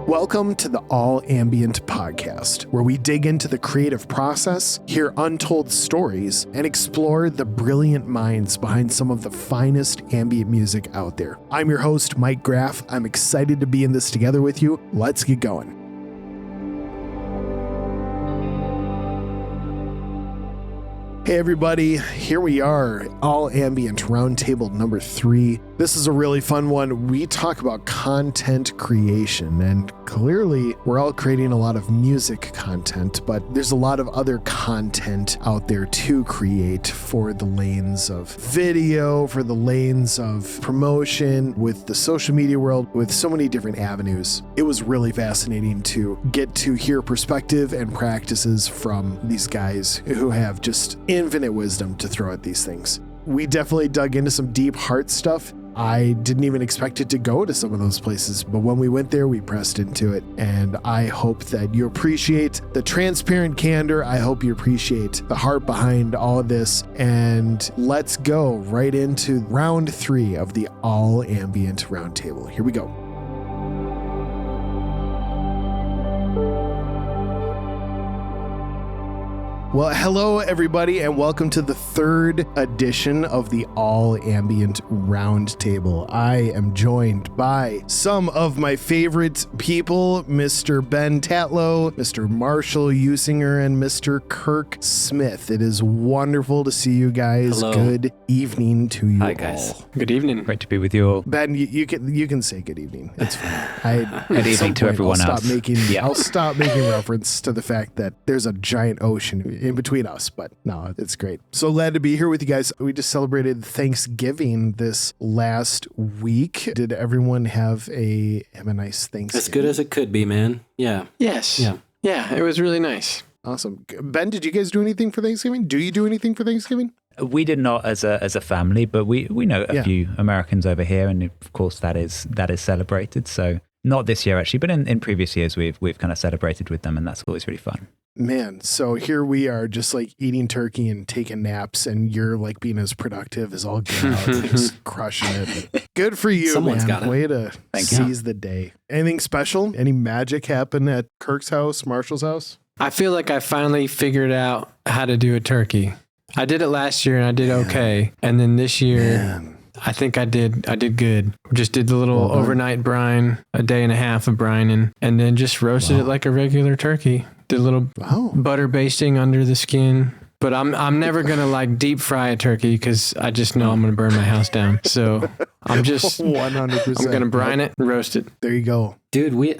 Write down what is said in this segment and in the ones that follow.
Welcome to the All Ambient podcast, where we dig into the creative process, hear untold stories, and explore the brilliant minds behind some of the finest ambient music out there. I'm your host, Mike Graff. I'm excited to be in this together with you. Let's get going. Hey everybody, here we are, All Ambient Roundtable number 3. This is a really fun one. We talk about content creation, and clearly we're all creating a lot of music content, but there's a lot of other content out there to create for the lanes of video, for the lanes of promotion, with the social media world, with so many different avenues. It was really fascinating to get to hear perspective and practices from these guys who have just infinite wisdom to throw at these things. We definitely dug into some deep heart stuff. I didn't even expect it to go to some of those places, but when we went there, we pressed into it. And I hope that you appreciate the transparent candor. I hope you appreciate the heart behind all of this. And let's go right into round 3 of the All Ambient Roundtable. Here we go. Well, hello everybody, and welcome to the 3rd edition of the All Ambient Roundtable. I am joined by some of my favorite people, Mr. Ben Tatlow, Mr. Marshall Usinger, and Mr. Kirk Smith. It is wonderful to see you guys. Hello. Good evening to you. Hi, guys. all. Good evening. Great to be with you all. Ben, you can say good evening. It's fine. Good evening to everyone else. I'll stop making reference to the fact that there's a giant ocean in between us, but no, it's great. So glad to be here with you guys. We just celebrated Thanksgiving this last week. Did everyone have a nice Thanksgiving? As good as it could be, man. Yeah. Yes. Yeah. Yeah, it was really nice. Awesome. Ben, did you guys do anything for Thanksgiving? Do you do anything for Thanksgiving? We did not as a family, but we know a few Americans over here, and of course that is celebrated. So not this year actually, but in previous years we've kind of celebrated with them, and that's always really fun. Man, so here we are just like eating turkey and taking naps, and you're like being as productive as all get out, just crushing it. Good for you, Someone's man. got it. Way to seize the day. Anything special? Any magic happen at Kirk's house, Marshall's house? I feel like I finally figured out how to do a turkey. I did it last year and I did okay. And then this year, I think I did good. Just did the little overnight brine, a day and a half of brining, and then just roasted it like a regular turkey. Did a little butter basting under the skin. But I'm never going to like deep fry a turkey because I just know I'm going to burn my house down. So I'm just 100%. I'm going to brine it and roast it. There you go. Dude, we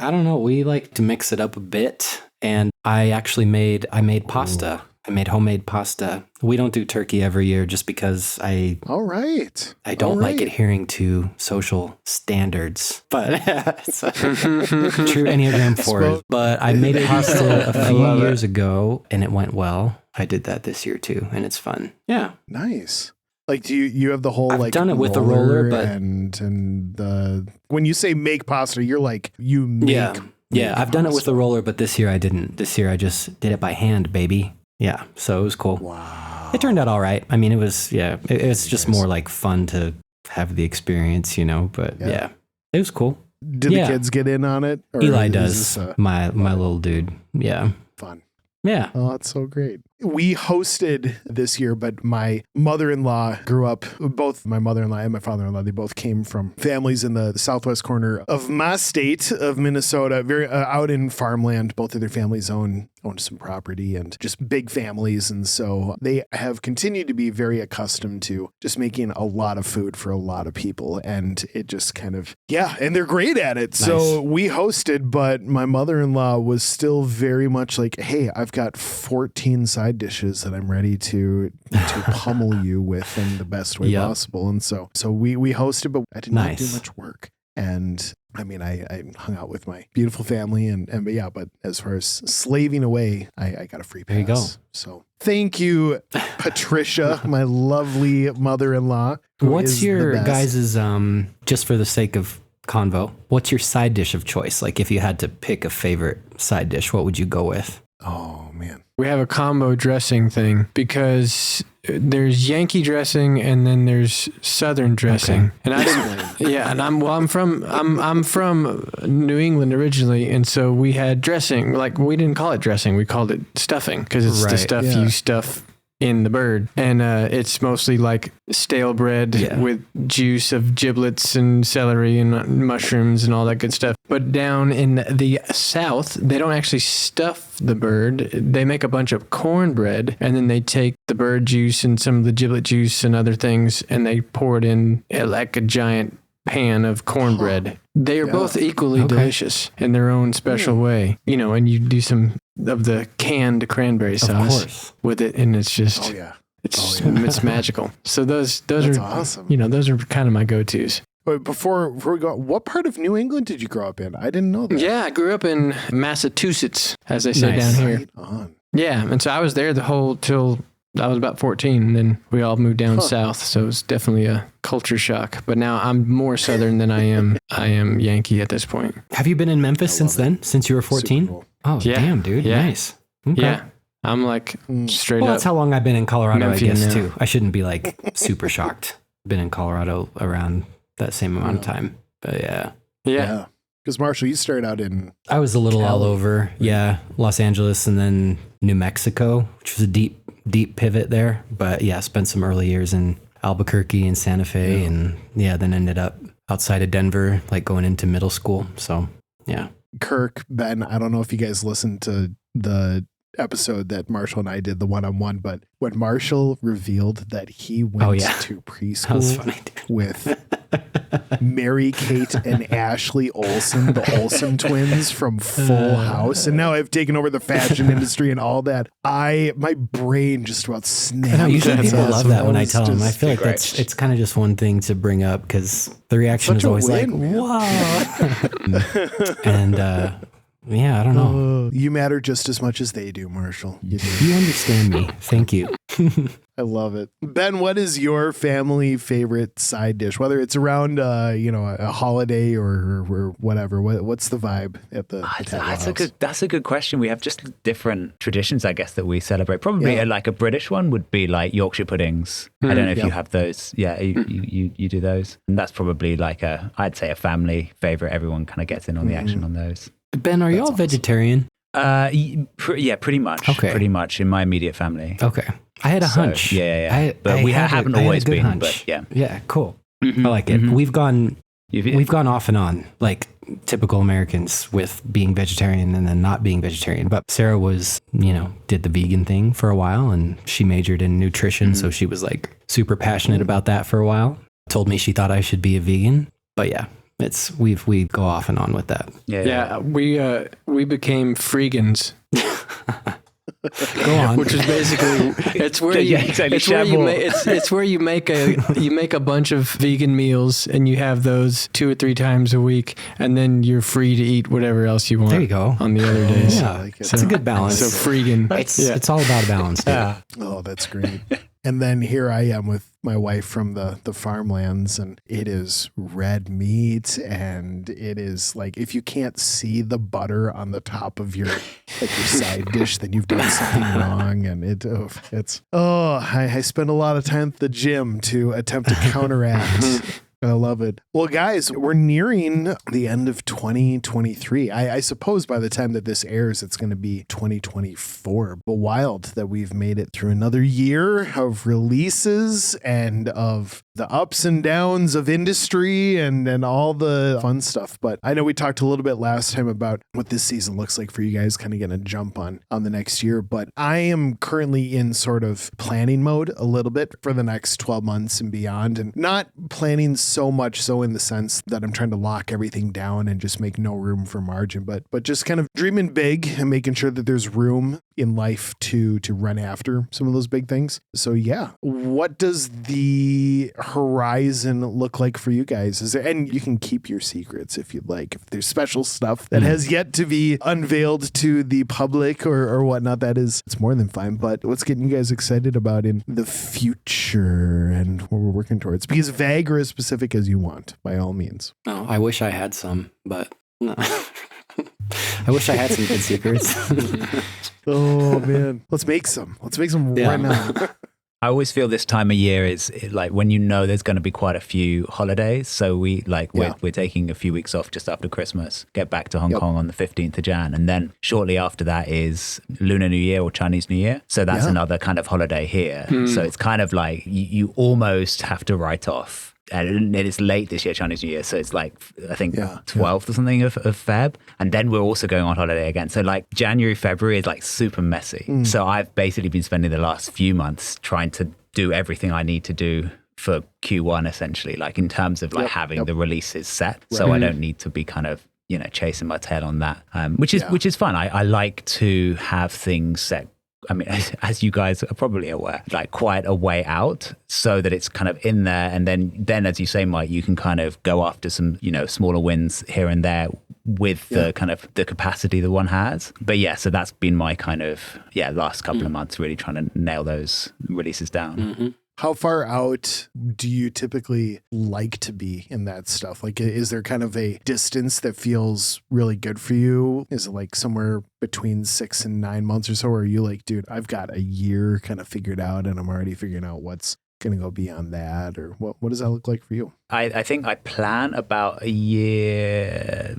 like to mix it up a bit. And I actually made pasta. I made homemade pasta. We don't do turkey every year just because I don't like adhering to social standards. But it's a true Enneagram 4. But I made pasta a few years ago and it went well. I did that this year too, and it's fun. Yeah. Nice. Like, do you have the whole I've done it with the roller, but and the when you say make pasta, you're like you make. Yeah, I've done it with the roller, but this year I didn't. This year I just did it by hand, baby. Yeah, so it was cool. Wow. It turned out all right. I mean, it was, it's just more like fun to have the experience, but yeah, it was cool. Did the kids get in on it? Or Eli does, my little dude. Yeah. Fun. Yeah. Oh, that's so great. We hosted this year, but my mother-in-law grew up, both my mother-in-law and my father-in-law, they both came from families in the southwest corner of my state of Minnesota, very out in farmland. Both of their families owned some property and just big families. And so they have continued to be very accustomed to just making a lot of food for a lot of people. And it just kind of, and they're great at it. Nice. So we hosted, but my mother-in-law was still very much like, hey, I've got 14 side dishes that I'm ready to pummel you with in the best way possible. And so we hosted, but I did not do much work. And I mean, I hung out with my beautiful family but as far as slaving away, I got a free pass. There you go. So thank you, Patricia, my lovely mother-in-law. What's your guys's, just for the sake of convo, what's your side dish of choice? Like if you had to pick a favorite side dish, what would you go with? Oh man. We have a combo dressing thing because there's Yankee dressing and then there's Southern dressing. Okay. And I didn't, yeah. And I'm from New England originally. And so we had dressing, like we didn't call it dressing. We called it stuffing because it's the stuff you stuff in the bird. And it's mostly like stale bread with juice of giblets and celery and mushrooms and all that good stuff. But down in the South, they don't actually stuff the bird. They make a bunch of cornbread and then they take the bird juice and some of the giblet juice and other things and they pour it in like a giant pan of cornbread. They are both equally delicious in their own special way, you know, and you do some of the canned cranberry sauce with it and it's just it's magical. So those are awesome. You know, those are kind of my go-tos. But before we go, what part of New England did you grow up in? I didn't know that. Yeah, I grew up in Massachusetts, as they say down here. Right on. Yeah, and so I was there till I was about 14, and then we all moved down south, so it was definitely a culture shock. But now I'm more Southern than I am Yankee at this point. Have you been in Memphis since then? Since you were 14? Cool. Oh, damn, dude. Yeah. Nice. Okay. Yeah, I'm like straight Well, up. that's how long I've been in Colorado, Memphian I guess, now. too. I shouldn't be like super shocked. Been in Colorado around that same amount of time. But yeah. Yeah. Because Marshall, you started out in... I was a little all over. Yeah. Los Angeles and then New Mexico, which was a deep pivot there. But yeah, spent some early years in Albuquerque and Santa Fe and then ended up outside of Denver, like going into middle school. So yeah. Kirk, Ben, I don't know if you guys listened to the episode that Marshall and I did, the one-on-one, but when Marshall revealed that he went to preschool with Mary Kate and Ashley Olsen, the Olsen twins from Full House, and now I've taken over the fashion industry and all that, my brain just about snapped. Usually people ass love when that when I tell them. I feel like great. it's kind of just one thing to bring up because the reaction is always like, "Wow," and yeah, I don't know. You matter just as much as they do, Marshall. You do. You understand me. Thank you. I love it. Ben, what is your family favorite side dish? Whether it's around, a holiday or whatever. What's the vibe at the Tatlow house? That's a good question. We have just different traditions, I guess, that we celebrate. Probably like a British one would be like Yorkshire puddings. I don't know if you have those. Yeah, you do those. And that's probably like I'd say a family favorite. Everyone kind of gets in on the action on those. Ben, are you all vegetarian? Yeah, pretty much. Okay. Pretty much in my immediate family. Okay. I had a hunch. Yeah. But we haven't always been. Hunch. But yeah. Yeah, cool. I like it. We've gone off and on, like typical Americans, with being vegetarian and then not being vegetarian. But Sarah was, did the vegan thing for a while, and she majored in nutrition, so she was like super passionate about that for a while. Told me she thought I should be a vegan, but yeah. We go off and on with that. Yeah. We became freegans. Go on. Which is basically it's where you make a bunch of vegan meals and you have those 2 or 3 times a week and then you're free to eat whatever else you want. There you go. On the other days. Yeah, it's a good balance. So freegan. It's all about a balance. Dude. Yeah. Oh, that's great. And then here I am with my wife from the farmlands, and it is red meat, and it is like, if you can't see the butter on the top of your side dish, then you've done something wrong. And I spend a lot of time at the gym to attempt to counteract. I love it. Well, guys, we're nearing the end of 2023. I suppose by the time that this airs, it's going to be 2024. But wild that we've made it through another year of releases and of the ups and downs of industry and all the fun stuff. But I know we talked a little bit last time about what this season looks like for you guys, kind of getting a jump on the next year. But I am currently in sort of planning mode a little bit for the next 12 months and beyond, and not planning so much so in the sense that I'm trying to lock everything down and just make no room for margin, but just kind of dreaming big and making sure that there's room in life to run after some of those big things. So yeah, what does the horizon look like for you guys? And you can keep your secrets if you'd like. If there's special stuff that has yet to be unveiled to the public or whatnot, it's more than fine. But what's getting you guys excited about in the future and what we're working towards? Because vague or as specific as you want, by all means. Oh, I wish I had some, but no. I wish I had some good secrets. Oh man, let's make some right now. I always feel this time of year is like when you know there's going to be quite a few holidays. So we're taking a few weeks off just after Christmas, get back to Hong Kong on the 15th of Jan. And then shortly after that is Lunar New Year or Chinese New Year. So that's another kind of holiday here. So it's kind of like you almost have to write off. And it is late this year, Chinese New Year. So it's like, I think 12th or something of Feb. And then we're also going on holiday again. So like January, February is like super messy. So I've basically been spending the last few months trying to do everything I need to do for Q1, essentially, like in terms of like having the releases set. Right. So I don't need to be kind of, chasing my tail on that, which is fun. I like to have things set. I mean, as you guys are probably aware, like quite a way out so that it's kind of in there. And then as you say, Mike, you can kind of go after some, smaller wins here and there with the kind of the capacity that one has. But yeah, so that's been my kind of, last couple of months really trying to nail those releases down. Mm-hmm. How far out do you typically like to be in that stuff? Like, is there kind of a distance that feels really good for you? Is it like somewhere between 6 and 9 months or so? Or are you like, dude, I've got a year kind of figured out and I'm already figuring out what's going to go beyond that? Or what does that look like for you? I think I plan about a year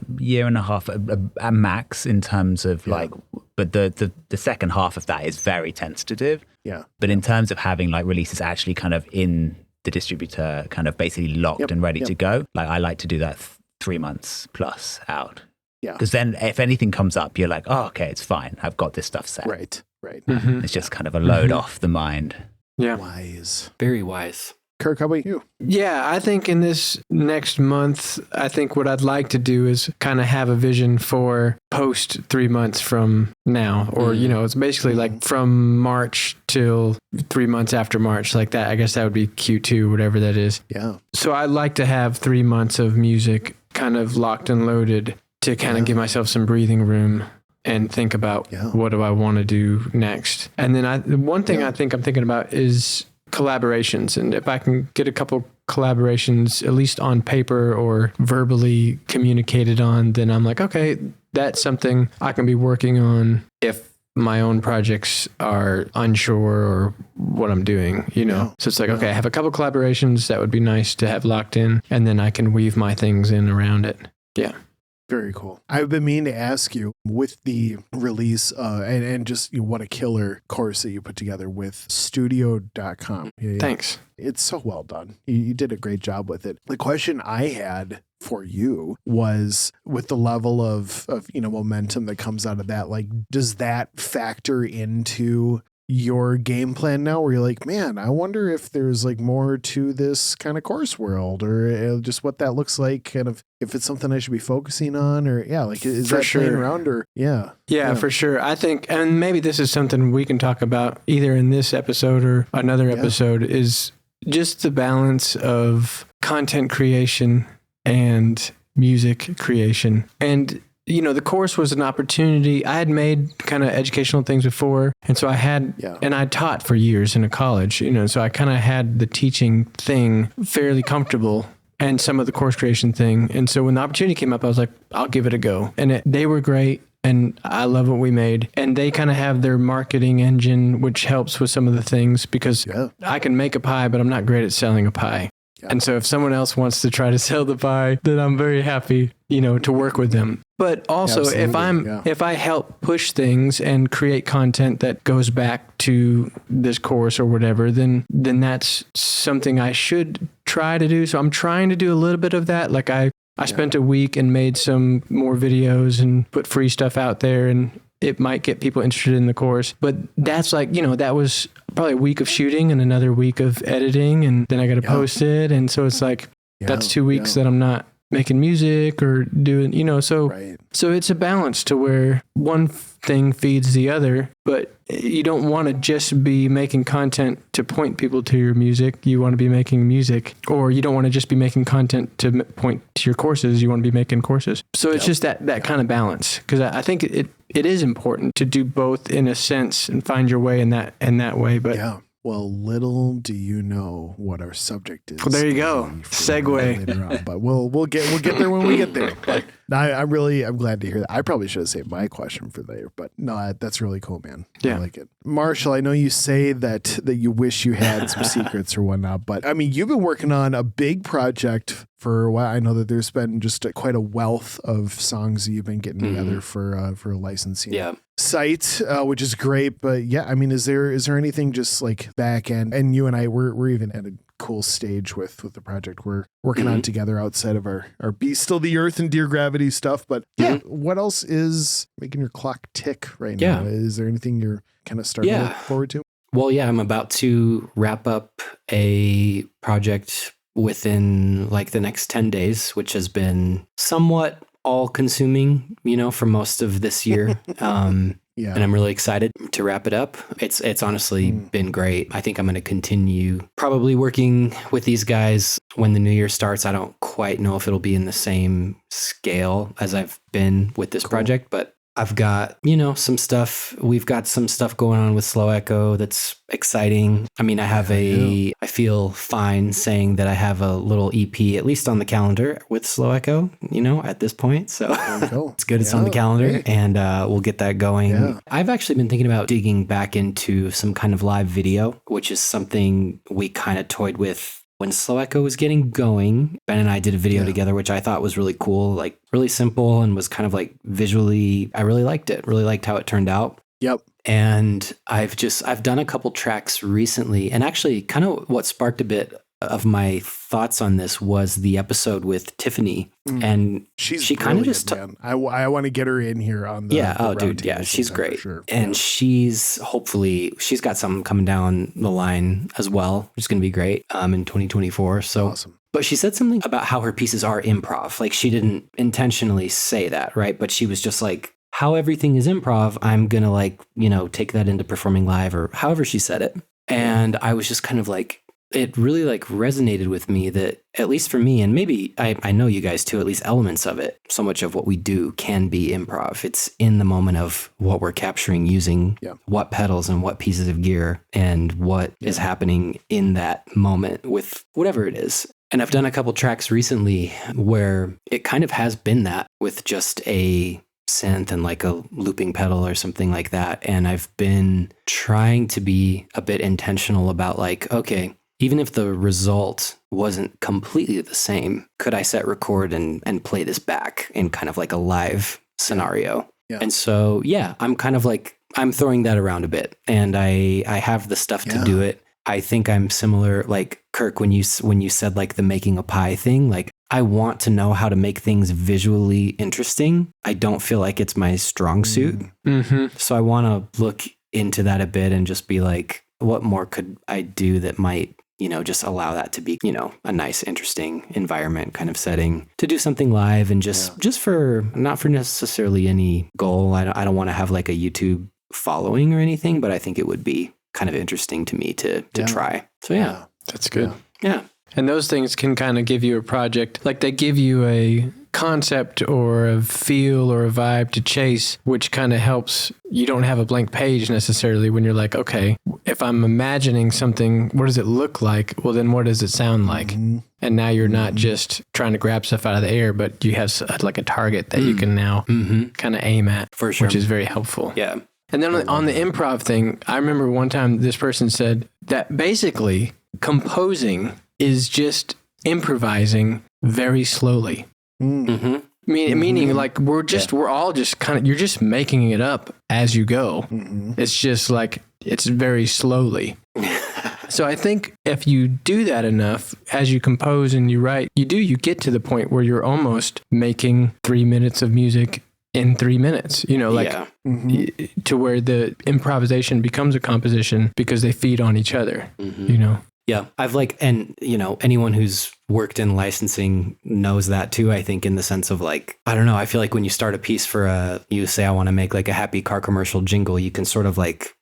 and a half at max in terms of like, but the second half of that is very tentative. Yeah. But in terms of having like releases actually kind of in the distributor, kind of basically locked and ready to go, like I like to do that 3 months plus out. Yeah. Because then if anything comes up, you're like, oh, okay, it's fine. I've got this stuff set. Right. Mm-hmm. It's just kind of a load off the mind. Yeah. Wise. Very wise. Kirk, how about you? Yeah, I think in this next month, I think what I'd like to do is kind of have a vision for post 3 months from now, or, it's basically like from March till 3 months after March, like that. I guess that would be Q2, whatever that is. Yeah. So I'd like to have 3 months of music kind of locked and loaded to kind of give myself some breathing room and think about what do I want to do next. And then one thing I think I'm thinking about is collaborations. And if I can get a couple collaborations, at least on paper or verbally communicated on, then I'm like, okay, that's something I can be working on if my own projects are unsure or what I'm doing, So it's like, okay, I have a couple collaborations that would be nice to have locked in, and then I can weave my things in around it. Yeah. Very cool. I've been meaning to ask you with the release and just what a killer course that you put together with studio.com. Thanks. It's so well done. You did a great job with it. The question I had for you was with the level of momentum that comes out of that, like, does that factor into your game plan now where you're like, man, I wonder if there's like more to this kind of course world or just what that looks like, kind of if it's something I should be focusing on or is that playing around or Yeah, for sure. I think, and maybe this is something we can talk about either in this episode or another episode, is just the balance of content creation and music creation. And the course was an opportunity. I had made kind of educational things before. And so I had, and I taught for years in a college, so I kind of had the teaching thing fairly comfortable and some of the course creation thing. And so when the opportunity came up, I was like, I'll give it a go. And they were great. And I love what we made. And they kind of have their marketing engine, which helps with some of the things because I can make a pie, but I'm not great at selling a pie. And so if someone else wants to try to sell the pie, then I'm very happy, to work with them. But also if I help push things and create content that goes back to this course or whatever, then that's something I should try to do. So I'm trying to do a little bit of that. Like I spent a week and made some more videos and put free stuff out there, and it might get people interested in the course. But that's like, that was probably a week of shooting and another week of editing, and then I got to post it. And so it's like, that's 2 weeks that I'm not making music or doing, so it's a balance to where one thing feeds the other, but you don't want to just be making content to point people to your music. You want to be making music, or you don't want to just be making content to point to your courses. You want to be making courses. So it's just that kind of balance. Cause I think it is important to do both in a sense and find your way in that way. But Well, little do you know what our subject is. Well, there you go. Segue. Later on, but we'll get there when we get there. But I'm glad to hear that. I probably should have saved my question for later, but no, that's really cool, man. Yeah. I like it. Marshall, I know you say that you wish you had some secrets or whatnot, but I mean, you've been working on a big project for a while. I know that there's been just quite a wealth of songs that you've been getting together for a licensing site, which is great. But yeah, I mean, is there anything just like back end? And you and I, we're even at a cool stage with the project we're working on together outside of our Be Still the Earth and Dear Gravity stuff. But what else is making your clock tick right now? Is there anything you're kind of starting to look forward to? Well, yeah, I'm about to wrap up a project within like the next 10 days, which has been somewhat all consuming, for most of this year. And I'm really excited to wrap it up. It's honestly been great. I think I'm going to continue probably working with these guys when the new year starts. I don't quite know if it'll be in the same scale as I've been with this project, but I've got, some stuff. We've got some stuff going on with Slow Echo that's exciting. I mean, I feel fine saying that I have a little EP, at least on the calendar with Slow Echo, at this point. So it's good. It's on the calendar and we'll get that going. Yeah. I've actually been thinking about digging back into some kind of live video, which is something we kind of toyed with when Slow Echo was getting going. Ben and I did a video together, which I thought was really cool, like really simple and was kind of like visually, I really liked it. Really liked how it turned out. Yep. And I've done a couple tracks recently, and actually kind of what sparked a bit of my thoughts on this was the episode with Tiffany. And she kind of just, I want to get her in here on the she's great. Sure. And she's got something coming down the line as well, which is going to be great in 2024. So awesome. But she said something about how her pieces are improv. Like she didn't intentionally say that, right? But she was just like, how everything is improv, I'm going to take that into performing live, or however she said it. And I was just kind of like, it really resonated with me that, at least for me, and maybe I know you guys too, at least elements of it, so much of what we do can be improv. It's in the moment of what we're capturing using what pedals and what pieces of gear and what is happening in that moment with whatever it is. And I've done a couple tracks recently where it kind of has been that, with just a synth and like a looping pedal or something like that. And I've been trying to be a bit intentional about okay, even if the result wasn't completely the same, could I set record and play this back in kind of like a live scenario? Yeah. And so, I'm kind of I'm throwing that around a bit, and I have the stuff to do it. I think I'm similar, like Kirk, when you said like the making a pie thing, like I want to know how to make things visually interesting. I don't feel like it's my strong suit. Mm-hmm. So I want to look into that a bit and just be like, what more could I do that might, just allow that to be, a nice, interesting environment kind of setting to do something live, and just for, not for necessarily any goal. I don't want to have like a YouTube following or anything, but I think it would be kind of interesting to me to try. So that's good. Yeah. And those things can kind of give you a project, like they give you a concept or a feel or a vibe to chase, which kind of helps. You don't have a blank page necessarily when you're like, okay, if I'm imagining something, what does it look like? Well, then what does it sound like? Mm-hmm. And now you're not just trying to grab stuff out of the air, but you have like a target that you can now kind of aim at, for sure, which is very helpful. Yeah. And then on the improv thing, I remember one time this person said that basically composing is just improvising very slowly. Mm-hmm. Meaning like we're all just kind of, you're just making it up as you go. Mm-hmm. It's just like, it's very slowly. So I think if you do that enough, as you compose and you write, you get to the point where you're almost making 3 minutes of music in 3 minutes, to where the improvisation becomes a composition because they feed on each other, Yeah. I've anyone who's worked in licensing knows that too, I think, in the sense of I don't know, I feel like when you start a piece for you say, I want to make like a happy car commercial jingle, you can sort of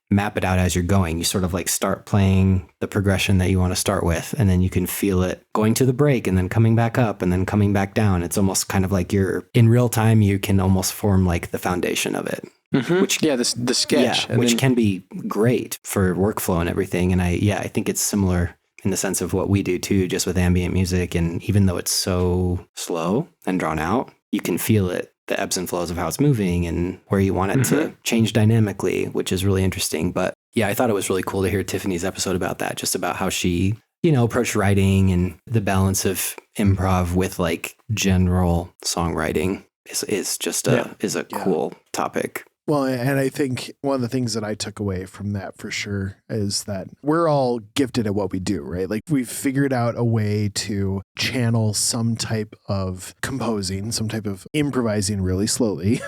map it out as you're going. You sort of start playing the progression that you want to start with, and then you can feel it going to the break and then coming back up and then coming back down. It's almost kind of like you're in real time, you can almost form the foundation of it. which the sketch, which can be great for workflow and everything. And I think it's similar in the sense of what we do too, just with ambient music. And even though it's so slow and drawn out, you can feel it, the ebbs and flows of how it's moving and where you want it to change dynamically, which is really interesting. But yeah, I thought it was really cool to hear Tiffany's episode about that, just about how she, approached writing and the balance of improv with like general songwriting is just a cool topic. Well, and I think one of the things that I took away from that for sure is that we're all gifted at what we do, right? Like we've figured out a way to channel some type of composing, some type of improvising really slowly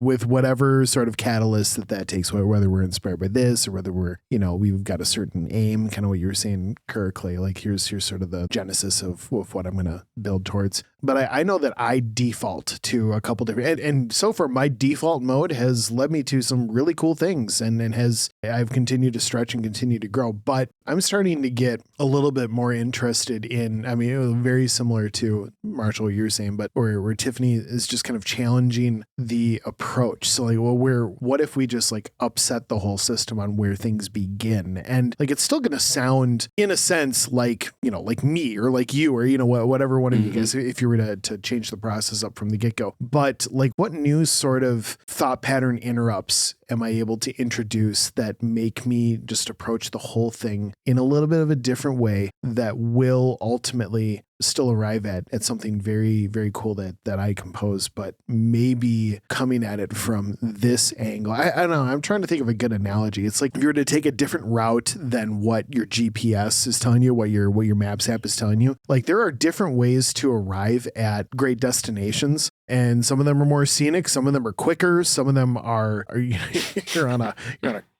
with whatever sort of catalyst that takes, whether we're inspired by this or whether we're, we've got a certain aim, kind of what you were saying, Kirk, like here's sort of the genesis of what I'm going to build towards. But I know that I default to a couple different, and so far my default mode has led me to some really cool things and I've continued to stretch and continue to grow. But I'm starting to get a little bit more interested in, it was very similar to Marshall, what you were saying, but where Tiffany is just kind of challenging the approach. So like, what if we just like upset the whole system on where things begin? And like, it's still going to sound in a sense like, like me or like you or, whatever one of you guys, if you were to change the process up from the get-go. But like what new sort of thought pattern interrupts am I able to introduce that make me just approach the whole thing in a little bit of a different way that will ultimately still arrive at something very, very cool that I compose, but maybe coming at it from this angle. I don't know. I'm trying to think of a good analogy. It's like if you were to take a different route than what your GPS is telling you, what your Maps app is telling you. Like there are different ways to arrive at great destinations. And some of them are more scenic. Some of them are quicker. Some of them are you're on a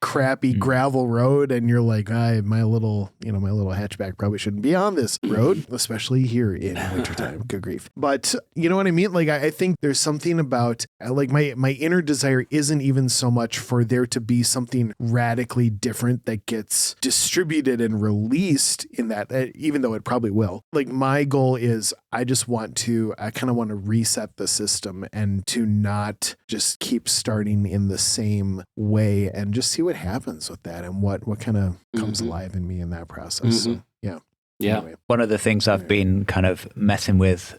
crappy gravel road, and you're like, my little hatchback probably shouldn't be on this road, especially here in wintertime. Good grief! But you know what I mean? Like I think there's something about like my inner desire isn't even so much for there to be something radically different that gets distributed and released in that, even though it probably will. Like my goal is I kind of want to reset the system and to not just keep starting in the same way and just see what happens with that and what kind of comes alive in me in that process. So, yeah. Anyway. One of the things I've been kind of messing with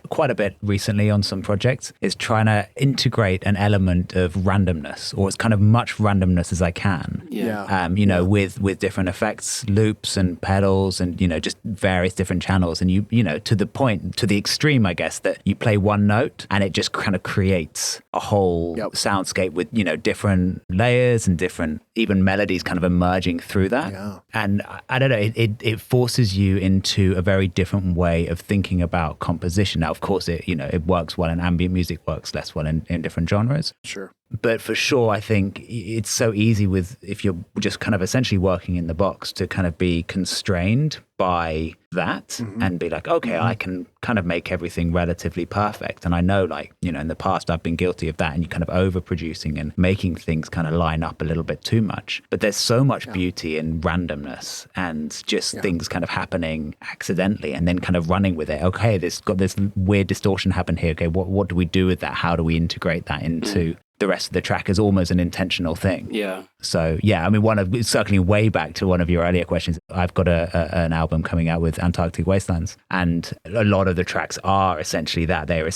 quite a bit recently on some projects is trying to integrate an element of randomness or as kind of much randomness as I can. With different effects, loops and pedals and, just various different channels. And to the extreme, I guess, that you play one note and it just kind of creates a whole soundscape with, different layers and different even melodies kind of emerging through that. Yeah. And I don't know, it forces you into a very different way of thinking about composition. Now, of course, it works well in ambient music, works less well in different genres. Sure. But for sure, I think it's so easy if you're just kind of essentially working in the box to kind of be constrained by that and be like, okay, I can kind of make everything relatively perfect. And I know in the past, I've been guilty of that and you kind of overproducing and making things kind of line up a little bit too much. But there's so much beauty in randomness and just things kind of happening accidentally and then kind of running with it. Okay, there's got this weird distortion happen here. Okay, what do we do with that? How do we integrate that into the rest of the track as almost an intentional thing? Yeah. So, circling way back to one of your earlier questions, I've got an album coming out with Antarctic Wastelands, and a lot of the tracks are essentially that. They're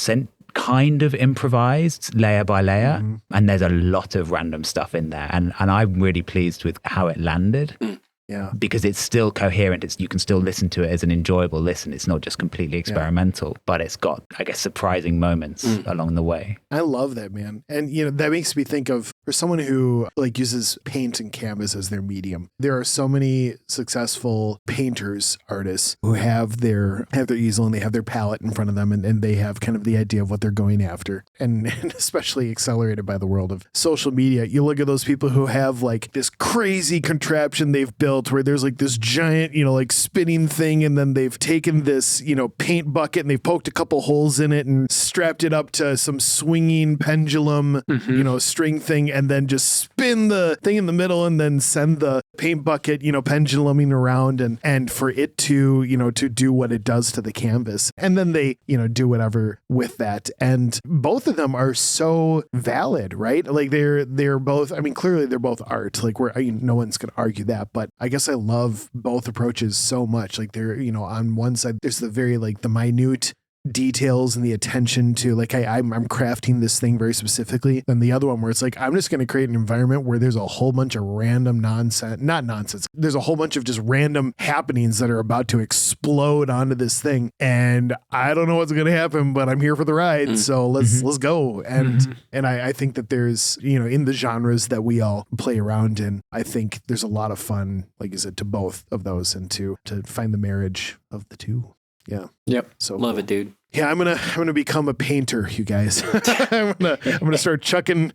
kind of improvised layer by layer, and there's a lot of random stuff in there. And I'm really pleased with how it landed. Yeah. Because it's still coherent. You can still listen to it as an enjoyable listen. It's not just completely experimental, but it's got, I guess, surprising moments along the way. I love that, man. And, that makes me think of, for someone who uses paint and canvas as their medium, there are so many successful painters, artists who have their easel and they have their palette in front of them and they have kind of the idea of what they're going after. And especially accelerated by the world of social media. You look at those people who have this crazy contraption they've built built where there's like this giant, like spinning thing. And then they've taken this, paint bucket and they've poked a couple holes in it and strapped it up to some swinging pendulum, string thing, and then just spin the thing in the middle and then send the paint bucket, penduluming around and for it to, to do what it does to the canvas. And then they, do whatever with that. And both of them are so valid, right? Like they're both, I mean, clearly they're both art, like no one's going to argue that, but I guess I love both approaches so much. Like they're, on one side, there's the very like the minute details and the attention to like, hey, I'm crafting this thing very specifically. Then the other one where it's like, I'm just going to create an environment where there's a whole bunch of random not nonsense. There's a whole bunch of just random happenings that are about to explode onto this thing. And I don't know what's going to happen, but I'm here for the ride. So let's go. And I think that there's, in the genres that we all play around in, I think there's a lot of fun, like I said, to both of those and to find the marriage of the two. Yeah. Yep. So love it, dude. Yeah, I'm gonna become a painter, you guys. I'm gonna start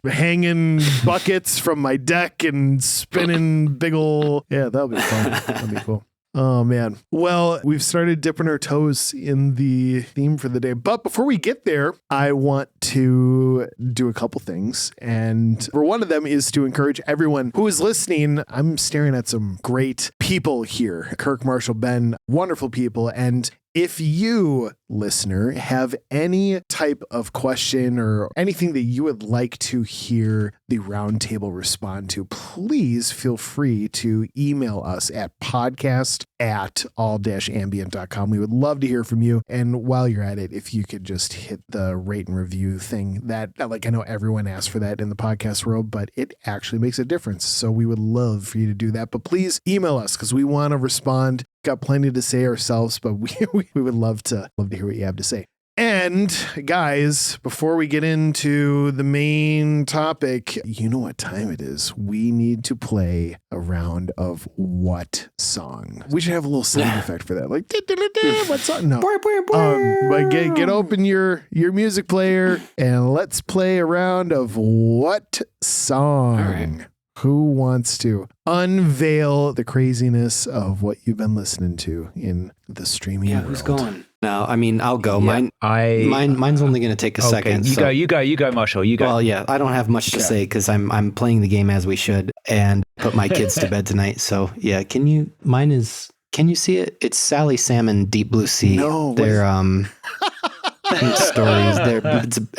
hanging buckets from my deck and spinning big ol'. Yeah, that'll be fun. That'll be cool. Oh man. Well, we've started dipping our toes in the theme for the day. But before we get there, I want to do a couple things. And for one of them is to encourage everyone who is listening. I'm staring at some great people here. Kirk, Marshall, Ben, wonderful people. And if you, listener, have any type of question or anything that you would like to hear the Roundtable respond to, please feel free to email us at podcast@all-ambient.com. We would love to hear from you. And while you're at it, if you could just hit the rate and review thing that, like, I know everyone asks for that in the podcast world, but it actually makes a difference. So we would love for you to do that. But please email us because we want to respond. Got plenty to say ourselves, but we would love to hear what you have to say. And guys, before we get into the main topic, you know what time it is. We need to play a round of what song? We should have a little sound effect for that. Like, what song? No. But get open your music player and let's play a round of what song? All right. Who wants to unveil the craziness of what you've been listening to in the streaming world? Who's going? No, I mean, I'll go. Yeah, mine's only going to take a second. You go, Marshall. You go. Well, yeah, I don't have much to say because I'm playing the game as we should and put my kids to bed tonight. So yeah, can you see it? It's Sally Salmon, Deep Blue Sea. No, they're stories.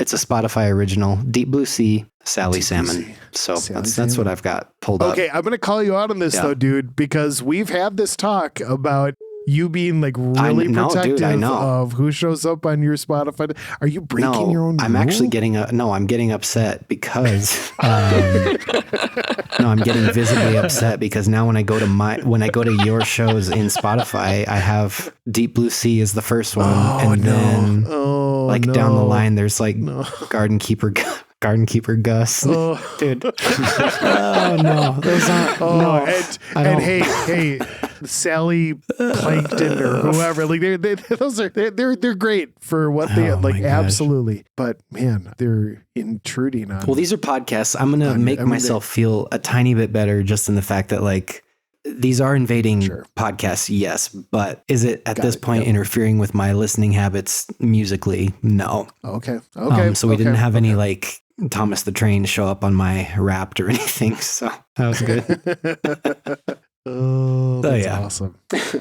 It's a Spotify original. Deep Blue Sea, Sally Salmon. So that's what I've got pulled up. Okay, I'm going to call you out on this though, dude, because we've had this talk about you being like really protective of who shows up on your Spotify. Are you breaking your own I'm rule? Actually I'm getting upset because I'm getting visibly upset because now when I go to your shows in Spotify, I have Deep Blue Sea is the first one. Down the line, there's like Garden Keeper Gus. Oh. Dude. Oh no. Those aren't and hey, Sally Plankton or whoever, like they're great for what they like. Absolutely. But man, they're intruding on. Well, these are podcasts. I'm going to make myself feel a tiny bit better just in the fact that like these are invading podcasts. Yes. But is it at this point interfering with my listening habits musically? No. Okay. So we didn't have any like Thomas the Train show up on my Wrapped or anything. So that was good. Oh, that's awesome.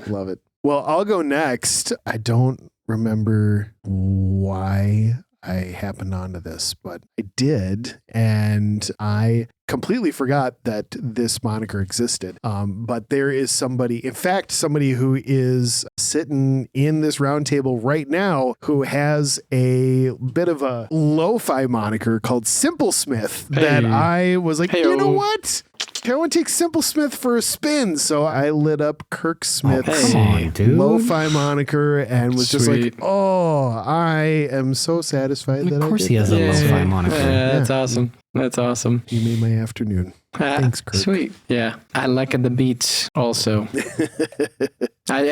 Love it. Well, I'll go next. I don't remember why I happened onto this, but I did. And I completely forgot that this moniker existed. But there is somebody who is sitting in this roundtable right now who has a bit of a lo-fi moniker called smplsmth that I was like, you know what? I want to take smplsmth for a spin. So I lit up Kirk Smith's lo-fi moniker and was just like, I am so satisfied that I did. Of course he has a lo-fi moniker. That's awesome. That's awesome. You made my afternoon. Thanks, Kirk. Sweet. Yeah. I like the beats also. I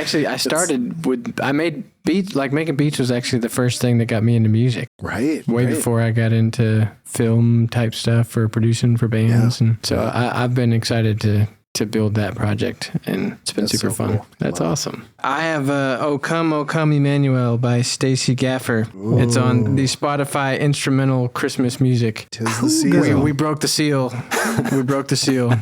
made beats, like making beats was actually the first thing that got me into music. Right. Way before I got into film type stuff for producing for bands. Yeah. And so I've been excited to to build that project, and it's been super fun. Cool. That's awesome. I have "O Come, Emmanuel" by Stacy Gaffer. Ooh. It's on the Spotify instrumental Christmas music. 'Tis the season. We broke the seal. We broke the seal.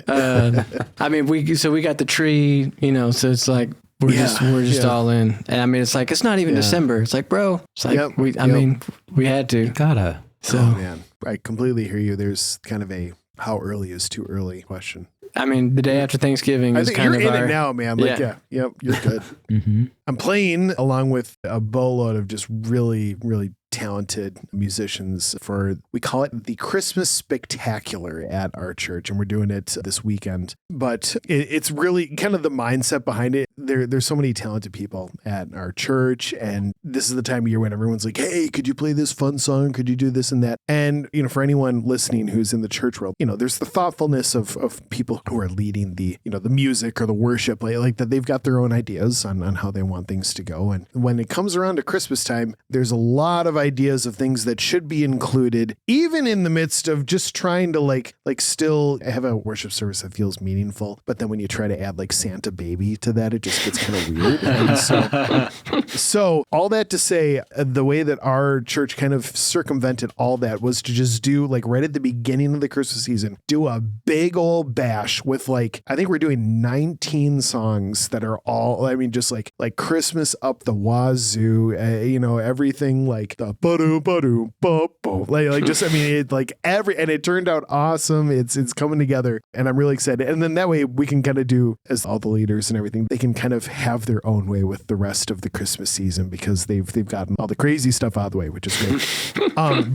I mean, we got the tree, so it's like we're just all in. And I mean, it's like it's not even December. It's like, bro, it's like we had to. You gotta. So man, I completely hear you. There's kind of a how early is too early question. I mean, the day after Thanksgiving is kind of you're in it now, man. Like, yep, you're good. Mm-hmm. I'm playing along with a boatload of just really, really talented musicians we call it the Christmas Spectacular at our church, and we're doing it this weekend. But it's really kind of the mindset behind it. There's so many talented people at our church, and this is the time of year when everyone's like, hey, could you play this fun song? Could you do this and that? And, for anyone listening who's in the church world, there's the thoughtfulness of people who are leading the music or the worship, like that they've got their own ideas on how they want things to go. And when it comes around to Christmas time, there's a lot of ideas of things that should be included, even in the midst of just trying to like still have a worship service that feels meaningful. But then when you try to add like Santa Baby to that, it just gets kind of weird. And so all that to say, the way that our church kind of circumvented all that was to just do like right at the beginning of the Christmas season, do a big old bash with I think we're doing 19 songs that are all, I mean, just like Christmas up the wazoo, everything like the like just, I mean, it and it turned out awesome. It's coming together, and I'm really excited. And then that way we can kind of do, as all the leaders and everything, they can kind of have their own way with the rest of the Christmas season because they've gotten all the crazy stuff out of the way, which is great.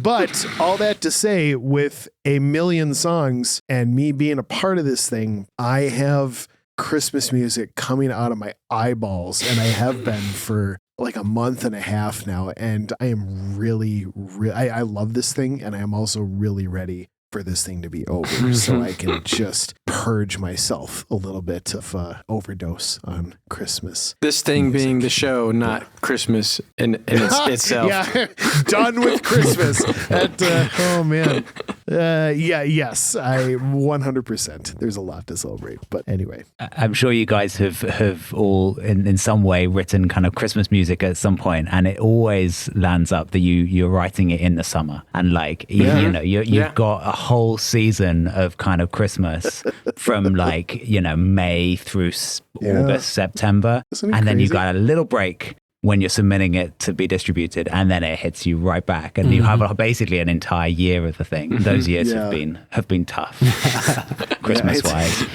But all that to say, with a million songs and me being a part of this thing, I have Christmas music coming out of my eyeballs, and I have been for like a month and a half now, and I am really, I love this thing, and I am also really ready for this thing to be over so I can just purge myself a little bit of overdose on Christmas. This thing being the show, not Christmas in itself. Yeah, done with Christmas. Oh man. Yes, I 100%. There's a lot to celebrate, but anyway. I'm sure you guys have all in some way written kind of Christmas music at some point, and it always lands up that you're writing it in the summer, and you've got a whole season of kind of Christmas from May through August, September, and then you got a little break when you're submitting it to be distributed, and then it hits you right back, and you have basically an entire year of the thing. Those years have been tough, Christmas wise.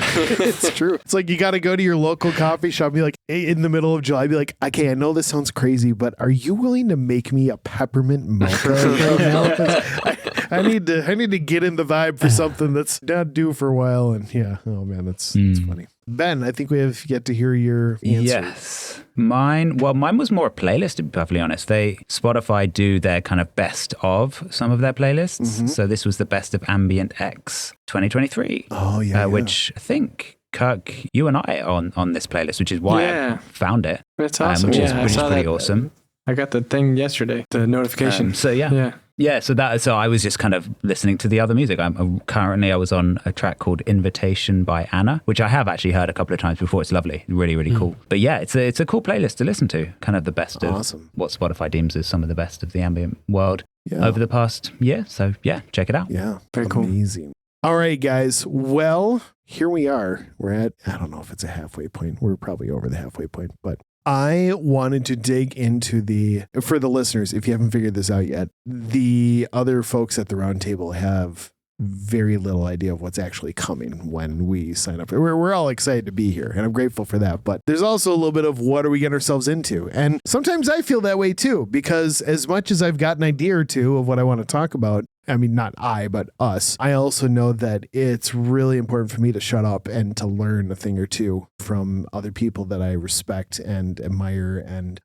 It's true. It's like you got to go to your local coffee shop, and be like, in the middle of July, be like, okay, I know this sounds crazy, but are you willing to make me a peppermint mocha right now? I need to get in the vibe for something that's not due for a while, and oh man, that's funny. Ben, I think we have yet to hear your answer. Yes. Mine was more a playlist, to be perfectly honest. Spotify do their kind of best of some of their playlists. Mm-hmm. So this was the best of Ambient X 2023. Oh, yeah. Which I think, Kirk, you and I are on this playlist, which is why I found it. That's awesome. Which is pretty awesome. I got the thing yesterday, the notification. So I was just kind of listening to the other music. Currently I was on a track called Invitation by Anna, which I have actually heard a couple of times before. It's lovely, really, really cool. But yeah, it's a cool playlist to listen to. Kind of the best of what Spotify deems as some of the best of the ambient world over the past year. So yeah, check it out. Yeah, very cool. Amazing. All right, guys. Well, here we are. We're at, I don't know if it's a halfway point. We're probably over the halfway point, but I wanted to dig into for the listeners, if you haven't figured this out yet, the other folks at the Roundtable have very little idea of what's actually coming when we sign up. We're all excited to be here, and I'm grateful for that. But there's also a little bit of what are we getting ourselves into? And sometimes I feel that way too, because as much as I've got an idea or two of what I want to talk about, I mean, not I, but us, I also know that it's really important for me to shut up and to learn a thing or two from other people that I respect and admire. And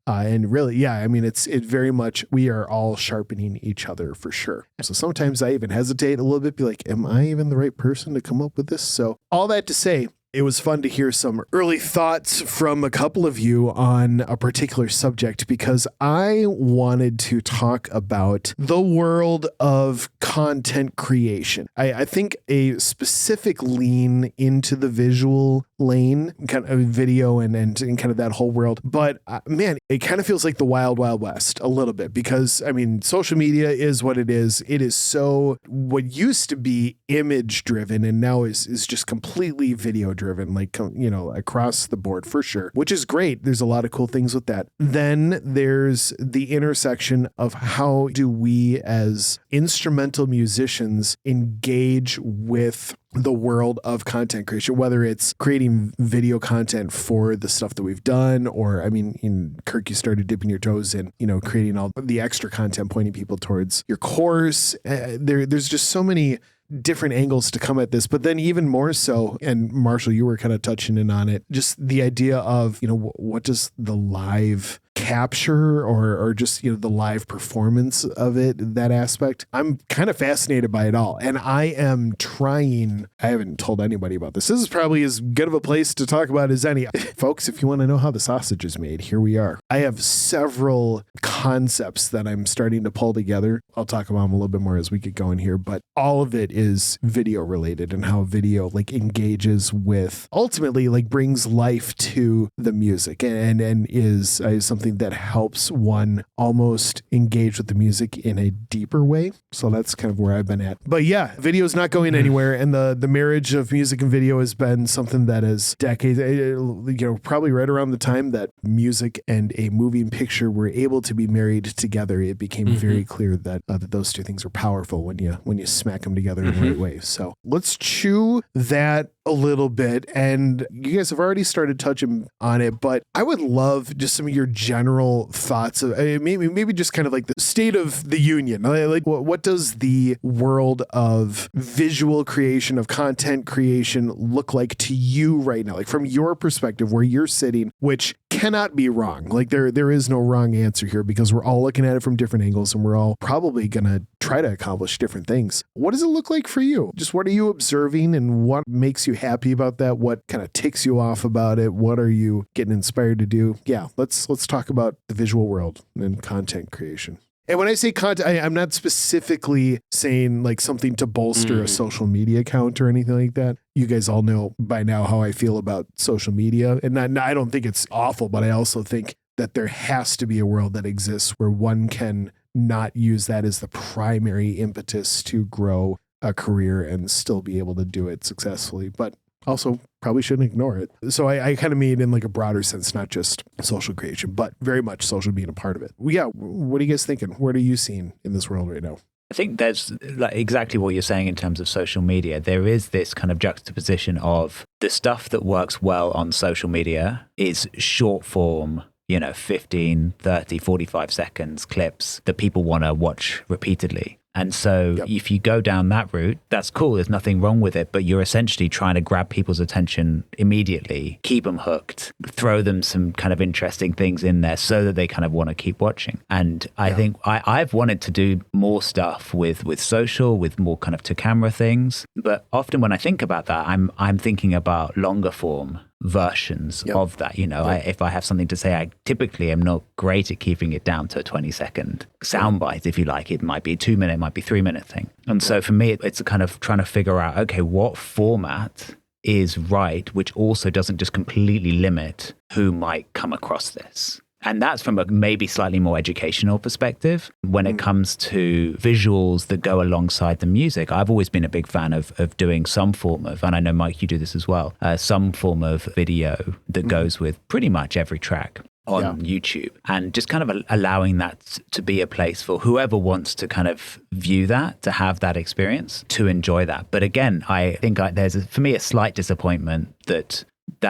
really, I mean, it's very much, we are all sharpening each other for sure. So sometimes I even hesitate a little bit, be like, am I even the right person to come up with this? So all that to say, It was fun to hear some early thoughts from a couple of you on a particular subject, because I wanted to talk about the world of content creation. I think a specific lean into the visual lane, kind of video and kind of that whole world. But man, it kind of feels like the wild, wild west a little bit, because I mean, social media is what it is. It is so what used to be image driven and now is just completely video driven, like, you know, across the board for sure, which is great. There's a lot of cool things with that. Then there's the intersection of how do we as instrumental musicians engage with the world of content creation, whether it's creating video content for the stuff that we've done, or, I mean, in Kirk, you started dipping your toes in, you know, creating all the extra content, pointing people towards your course. There's just so many different angles to come at this, but then even more so, and Marshall, you were kind of touching in on it, just the idea of, you know, what does the live capture or just, you know, the live performance of it, that aspect. I'm kind of fascinated by it all. And I am trying, I haven't told anybody about this. This is probably as good of a place to talk about as any. Folks, if you want to know how the sausage is made, here we are. I have several concepts that I'm starting to pull together. I'll talk about them a little bit more as we get going here, but all of it is video related, and how video like engages with, ultimately like brings life to the music, and is something that helps one almost engage with the music in a deeper way. So that's kind of where I've been at. But yeah, video is not going anywhere. And the marriage of music and video has been something that is decades, you know, probably right around the time that music and a moving picture were able to be married together. It became very clear that those two things are powerful when you smack them together in the right way. So let's chew that a little bit. And you guys have already started touching on it, but I would love just some of your general thoughts of maybe just kind of like the state of the union. Like what does the world of visual creation, of content creation look like to you right now? Like from your perspective, where you're sitting, which cannot be wrong. Like there is no wrong answer here, because we're all looking at it from different angles and we're all probably going to try to accomplish different things. What does it look like for you? Just what are you observing, and what makes you happy about that? What kind of ticks you off about it? What are you getting inspired to do? Yeah, let's talk about the visual world and content creation. And when I say content, I'm not specifically saying like something to bolster a social media account or anything like that. You guys all know by now how I feel about social media. And I don't think it's awful, but I also think that there has to be a world that exists where one can not use that as the primary impetus to grow a career and still be able to do it successfully. But also probably shouldn't ignore it. So I kind of mean in like a broader sense, not just social creation, but very much social being a part of it. Yeah. What are you guys thinking? What are you seeing in this world right now? I think there's like exactly what you're saying in terms of social media. There is this kind of juxtaposition of the stuff that works well on social media is short form, 15, 30, 45 seconds clips that people want to watch repeatedly. And so if you go down that route, that's cool. There's nothing wrong with it. But you're essentially trying to grab people's attention immediately, keep them hooked, throw them some kind of interesting things in there so that they kind of want to keep watching. And I think I've wanted to do more stuff with social, with more kind of to camera things. But often when I think about that, I'm thinking about longer form versions of that. If I have something to say, I typically am not great at keeping it down to a 20-second soundbite, if you like. It might be a 2-minute, it might be 3-minute thing. And so for me, it's a kind of trying to figure out, okay, what format is right, which also doesn't just completely limit who might come across this. And that's from a maybe slightly more educational perspective. When it comes to visuals that go alongside the music, I've always been a big fan of doing some form of, and I know, Mike, you do this as well, some form of video that goes with pretty much every track on YouTube, and just kind of allowing that to be a place for whoever wants to kind of view that, to have that experience, to enjoy that. But again, I think there's, for me, a slight disappointment that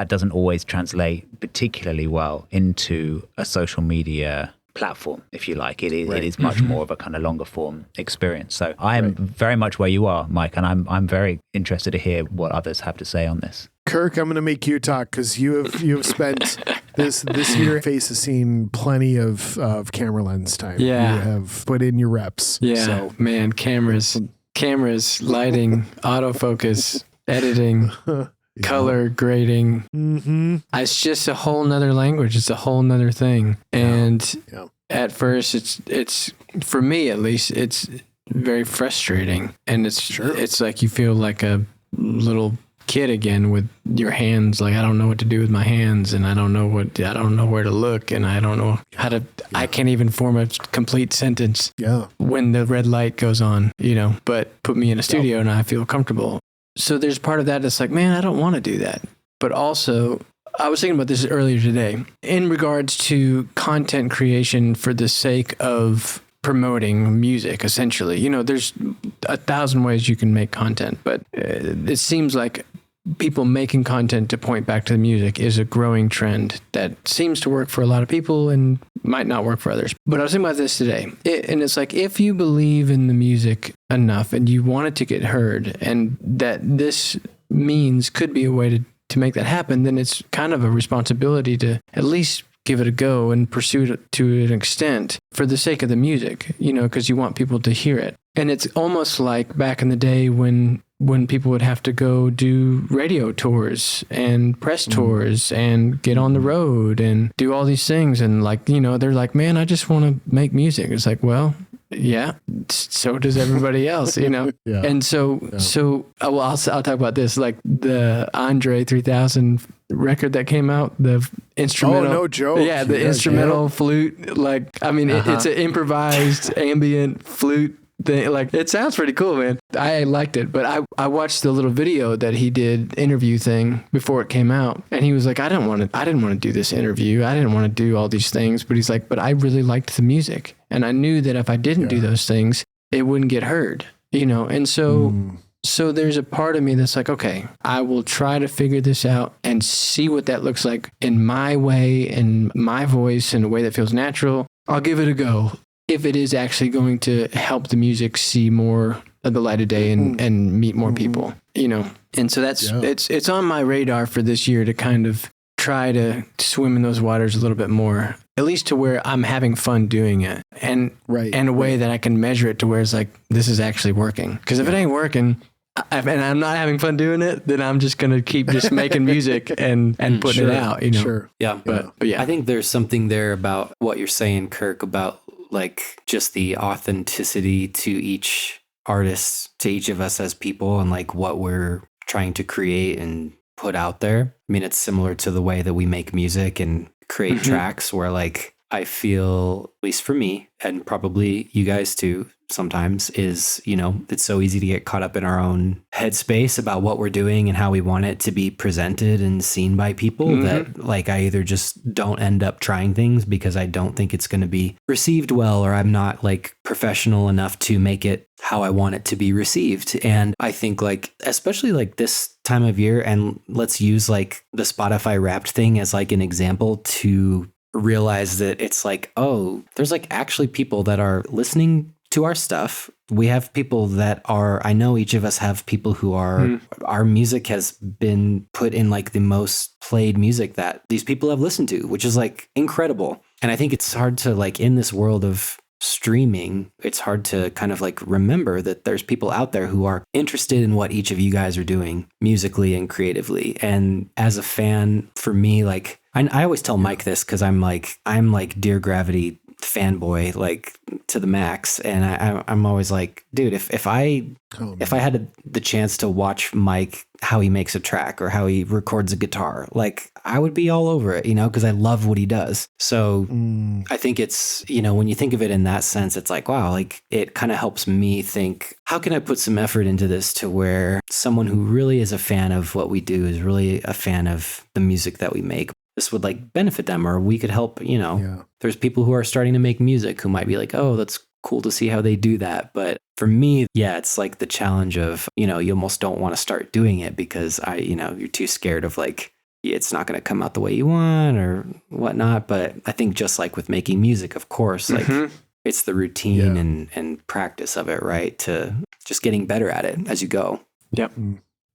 doesn't always translate particularly well into a social media platform, if you like. It is much more of a kind of longer form experience. So I am very much where you are, Mike, and I'm very interested to hear what others have to say on this. Kirk, I'm going to make you talk, because you have spent this year. Face has seen plenty of camera lens time. Yeah, you have put in your reps. Yeah, so. Man, cameras, lighting, autofocus, editing. color grading. It's just a whole nother language. It's a whole nother thing. And at first it's for me at least, it's very frustrating. And it's like you feel like a little kid again with your hands. Like, I don't know what to do with my hands, and I don't know where to look, and I don't know how to, I can't even form a complete sentence when the red light goes on, but put me in a studio and I feel comfortable. So there's part of that that's like, man, I don't want to do that. But also, I was thinking about this earlier today in regards to content creation for the sake of promoting music, essentially. There's 1,000 ways you can make content, but it seems like people making content to point back to the music is a growing trend that seems to work for a lot of people and might not work for others. But I was thinking about this today, and it's like, if you believe in the music enough and you want it to get heard, and that this means could be a way to make that happen, then it's kind of a responsibility to at least give it a go and pursue it to an extent for the sake of the music, because you want people to hear it. And it's almost like back in the day when people would have to go do radio tours and press tours and get on the road and do all these things. And they're like, man, I just want to make music. It's like, well, yeah, so does everybody else, And so I'll talk about this, like the Andre 3000 record that came out, the instrumental. Oh, no joke. Yeah, the instrumental flute. It's an improvised ambient flute thing. Like, it sounds pretty cool, man. I liked it, but I watched the little video that he did, interview thing, before it came out, and he was like, I didn't want to do this interview. I didn't want to do all these things, but he's like, but I really liked the music, and I knew that if I didn't do those things, it wouldn't get heard, and so. So there's a part of me that's like, okay, I will try to figure this out and see what that looks like in my way, in my voice, in a way that feels natural. I'll give it a go if it is actually going to help the music see more of the light of day and meet more people, And so that's it's on my radar for this year to kind of try to swim in those waters a little bit more, at least to where I'm having fun doing it, and a way that I can measure it to where it's like, this is actually working. Because if it ain't working, and I'm not having fun doing it, then I'm just going to keep just making music and putting it out, Sure. Yeah. But yeah, I think there's something there about what you're saying, Kirk, about like just the authenticity to each artist, to each of us as people, and like what we're trying to create and put out there. I mean, it's similar to the way that we make music and create tracks, where like I feel, at least for me, and probably you guys too, sometimes is, it's so easy to get caught up in our own headspace about what we're doing and how we want it to be presented and seen by people that like I either just don't end up trying things because I don't think it's going to be received well, or I'm not like professional enough to make it how I want it to be received. And I think like, especially like this time of year, and let's use like the Spotify Wrapped thing as like an example to realize that it's like, oh, there's like actually people that are listening to our stuff. We have people that are, I know each of us have people who are, our music has been put in like the most played music that these people have listened to, which is like incredible. And I think it's hard to like, in this world of streaming, it's hard to kind of like remember that there's people out there who are interested in what each of you guys are doing musically and creatively. And as a fan, for me, like, I always tell Mike this, because I'm like Dear Gravity fanboy, like to the max. And I'm always like, dude, if I had the chance to watch Mike, how he makes a track or how he records a guitar, like I would be all over it, because I love what he does. So I think it's, when you think of it in that sense, it's like, wow, like it kind of helps me think, how can I put some effort into this to where someone who really is a fan of what we do is really a fan of the music that we make, this would like benefit them, or we could help, there's people who are starting to make music who might be like, oh, that's cool to see how they do that. But for me, it's like the challenge of, you almost don't want to start doing it because you're too scared of like, it's not going to come out the way you want or whatnot. But I think just like with making music, of course, like it's the routine and practice of it, right? To just getting better at it as you go. Yep.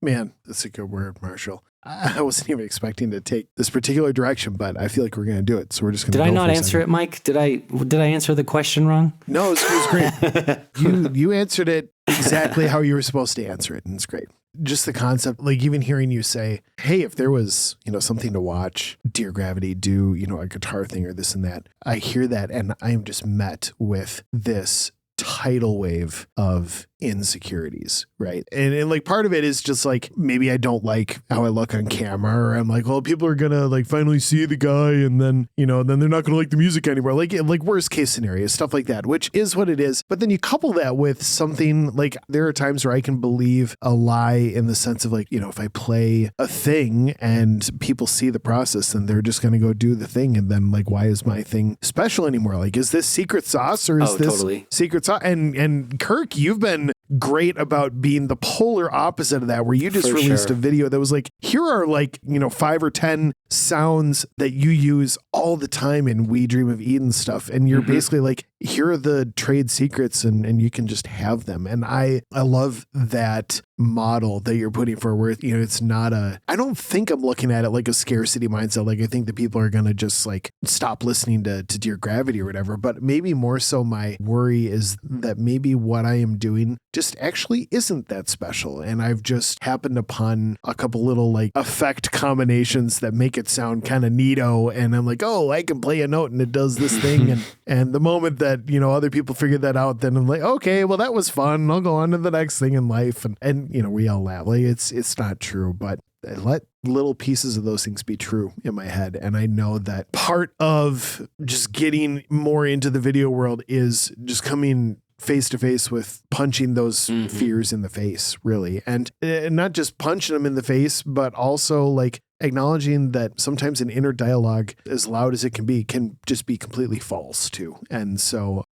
Man, that's a good word, Marshall. I wasn't even expecting to take this particular direction, but I feel like we're going to do it. So we're just going to Did I not answer it, Mike? Did I answer the question wrong? No, it was great. You answered it exactly how you were supposed to answer it, and it's great. just the concept, like even hearing you say, hey, if there was, something to watch Dear Gravity do, a guitar thing or this and that, I hear that and I am just met with this tidal wave of insecurities, right? And like part of it is just like, maybe I don't like how I look on camera, or I'm like, well, people are gonna like finally see the guy and then, then they're not gonna like the music anymore. Like worst case scenario, stuff like that, which is what it is. But then you couple that with something like, there are times where I can believe a lie in the sense of like, if I play a thing and people see the process, then they're just gonna go do the thing. And then like, why is my thing special anymore? Like, is this secret sauce or is this secret sauce? And Kirk, you've been great about being the polar opposite of that, where you just released a video that was like, here are like, 5 or 10 sounds that you use all the time in We Dream of Eden stuff. And you're basically like, here are the trade secrets and you can just have them. And I love that model that you're putting forward. It's not I don't think I'm looking at it like a scarcity mindset. Like I think that people are going to just like stop listening to Dear Gravity or whatever, but maybe more so my worry is that maybe what I am doing just actually isn't that special. And I've just happened upon a couple little like effect combinations that make it sound kind of neato. And I'm like, oh, I can play a note and it does this thing. And the moment that, other people figure that out, then I'm like, okay, well, that was fun. I'll go on to the next thing in life. And we all laugh. Like it's not true, but I let little pieces of those things be true in my head. And I know that part of just getting more into the video world is just coming face to face with punching those fears in the face, really. And not just punching them in the face, but also like acknowledging that sometimes an inner dialogue, as loud as it can just be completely false too. And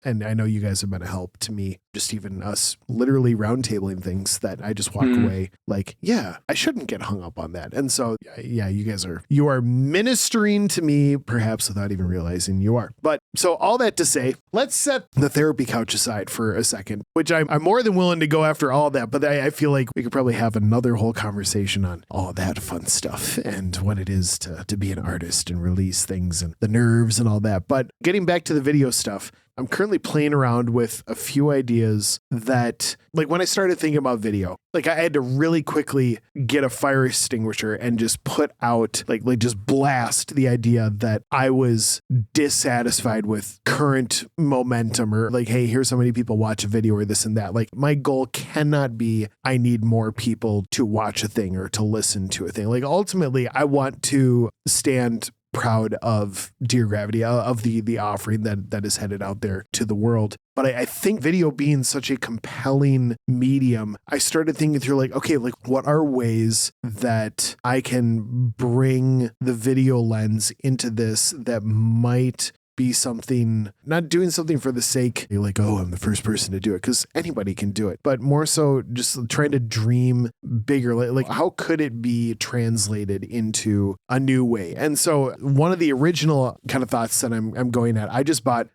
I know you guys have been a help to me, just even us literally roundtabling things that I just walk away like, yeah, I shouldn't get hung up on that. And so, yeah, you are ministering to me, perhaps without even realizing you are. But so all that to say, let's set the therapy couch aside for a second, which I'm more than willing to go after all that. But I feel like we could probably have another whole conversation on all that fun stuff and what it is to be an artist and release things and the nerves and all that. But getting back to the video stuff, I'm currently playing around with a few ideas that, like when I started thinking about video, like I had to really quickly get a fire extinguisher and just put out, like just blast the idea that I was dissatisfied with current momentum, or like, hey, here's how many people watch a video or this and that. Like my goal cannot be, I need more people to watch a thing or to listen to a thing. Like ultimately, I want to stand proud of Dear Gravity, of the offering that is headed out there to the world. But I think video being such a compelling medium, I started thinking through like, okay, like what are ways that I can bring the video lens into this that might be something, not doing something for the sake, like, oh, I'm the first person to do it, because anybody can do it, but more so just trying to dream bigger. Like how could it be translated into a new way? And so one of the original kind of thoughts that I'm going at,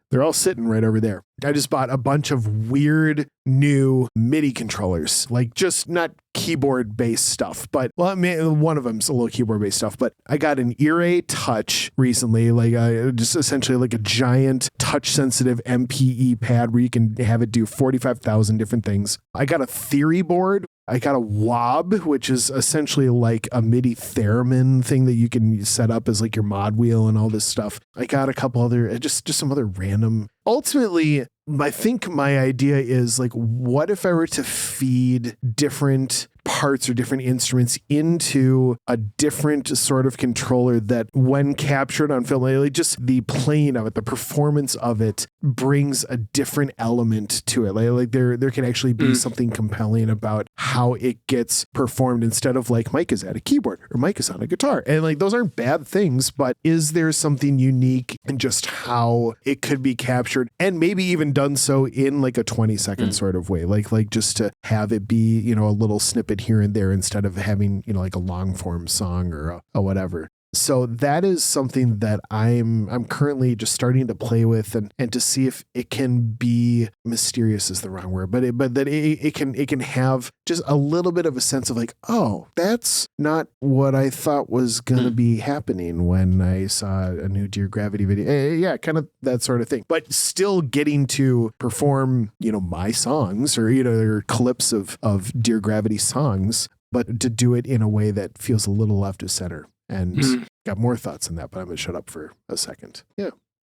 they're all sitting right over there. I just bought a bunch of weird new MIDI controllers, like just not keyboard based stuff, but well, I mean, one of them's a little keyboard based stuff, but I got an Earae Touch recently, like just essentially like a giant touch sensitive MPE pad where you can have it do 45,000 different things. I got a Theory board. I got a Wob, which is essentially like a MIDI theremin thing that you can set up as like your mod wheel and all this stuff. I got a couple other, just some other random. Ultimately, I think my idea is like, what if I were to feed different parts or different instruments into a different sort of controller that when captured on film, like just the playing of it, the performance of it brings a different element to it. Like there can actually be something compelling about how it gets performed instead of like Mike is at a keyboard or Mike is on a guitar. And like those aren't bad things, but is there something unique in just how it could be captured and maybe even done so in like a 20-second sort of way, like just to have it be, a little snippet here and there instead of having, like a long form song or a whatever. So that is something that I'm currently just starting to play with and to see if it can be mysterious is the wrong word, but that it can have just a little bit of a sense of like, oh, that's not what I thought was going to be happening when I saw a new Dear Gravity video. Yeah, kind of that sort of thing, but still getting to perform, my songs or, or clips of Dear Gravity songs but to do it in a way that feels a little left of center. And got more thoughts on that, but I'm going to shut up for a second. Yeah.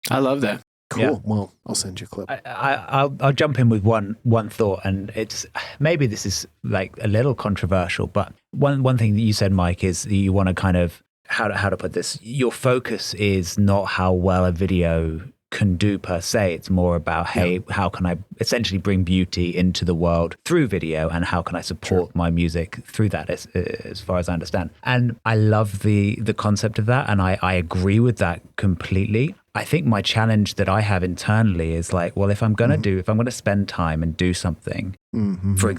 I love that. Cool. Yeah. Well, I'll send you a clip. I'll jump in with one thought, and it's maybe this is like a little controversial, but one thing that you said, Mike, is that you want to kind of how to put this. Your focus is not how well a video can do per se. It's more about, hey, how can I essentially bring beauty into the world through video, and how can I support my music through that, as far as I understand. And I love the concept of that, and I agree with that completely. I think my challenge that I have internally is like, well, if I'm going to spend time and do something,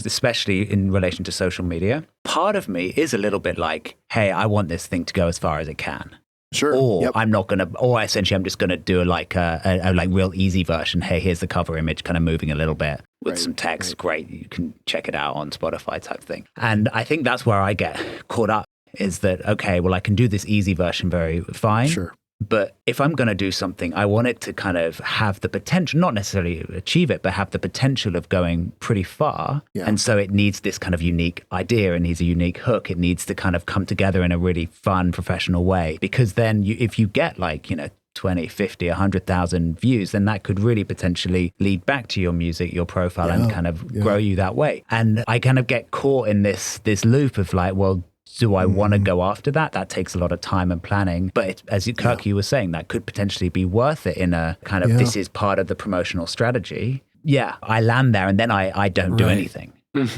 especially in relation to social media, part of me is a little bit like, hey, I want this thing to go as far as it can. Sure. Or I'm not going to, or essentially I'm just going to do a like real easy version. Hey, here's the cover image kind of moving a little bit with some text. Great. You can check it out on Spotify type thing. And I think that's where I get caught up, is that, okay, well, I can do this easy version very fine. Sure. But if I'm going to do something, I want it to kind of have the potential, not necessarily achieve it, but have the potential of going pretty far. Yeah. And so it needs this kind of unique idea. It needs a unique hook. It needs to kind of come together in a really fun, professional way. Because then if you get 20, 50, 100,000 views, then that could really potentially lead back to your music, your profile, and kind of grow you that way. And I kind of get caught in this loop of like, well, do I want to go after that? That takes a lot of time and planning. But as Kirk, you were saying, that could potentially be worth it in a kind of, this is part of the promotional strategy. Yeah, I land there and then I don't do anything.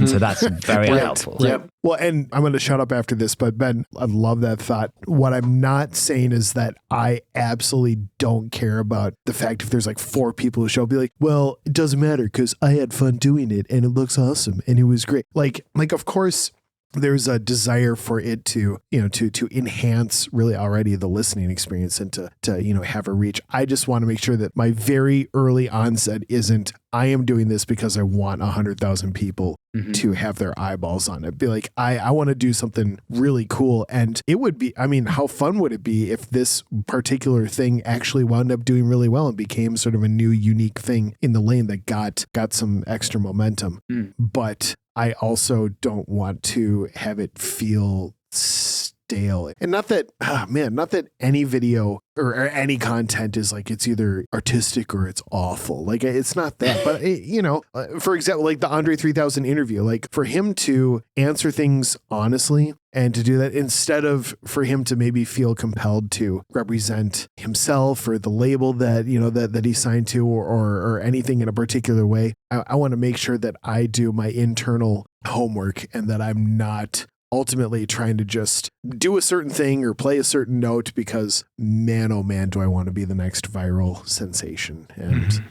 So that's very helpful. Yep. Well, and I'm going to shut up after this, but Ben, I love that thought. What I'm not saying is that I absolutely don't care about the fact if there's like 4 people who show up, be like, well, it doesn't matter because I had fun doing it and it looks awesome and it was great. Like of course, there's a desire for it to enhance really already the listening experience and to have a reach. I just want to make sure that my very early onset isn't, I am doing this because I want 100,000 people to have their eyeballs on it. Be like, I want to do something really cool. And it would be, how fun would it be if this particular thing actually wound up doing really well and became sort of a new, unique thing in the lane that got some extra momentum. But I also don't want to have it feel stale. And not that any video or any content is like, it's either artistic or it's awful. Like, it's not that. But, for example, like the Andre 3000 interview, like for him to answer things honestly and to do that instead of for him to maybe feel compelled to represent himself or the label that, that he signed to or anything in a particular way. I want to make sure that I do my internal homework and that I'm not ultimately trying to just do a certain thing or play a certain note because man, oh man, do I want to be the next viral sensation. And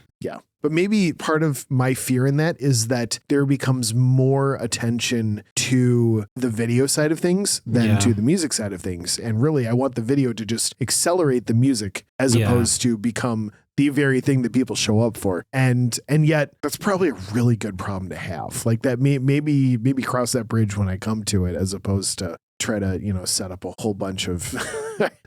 but maybe part of my fear in that is that there becomes more attention to the video side of things than to the music side of things. And really, I want the video to just accelerate the music as opposed to become the very thing that people show up for. And yet that's probably a really good problem to have. Like that maybe cross that bridge when I come to it, as opposed to try to, set up a whole bunch of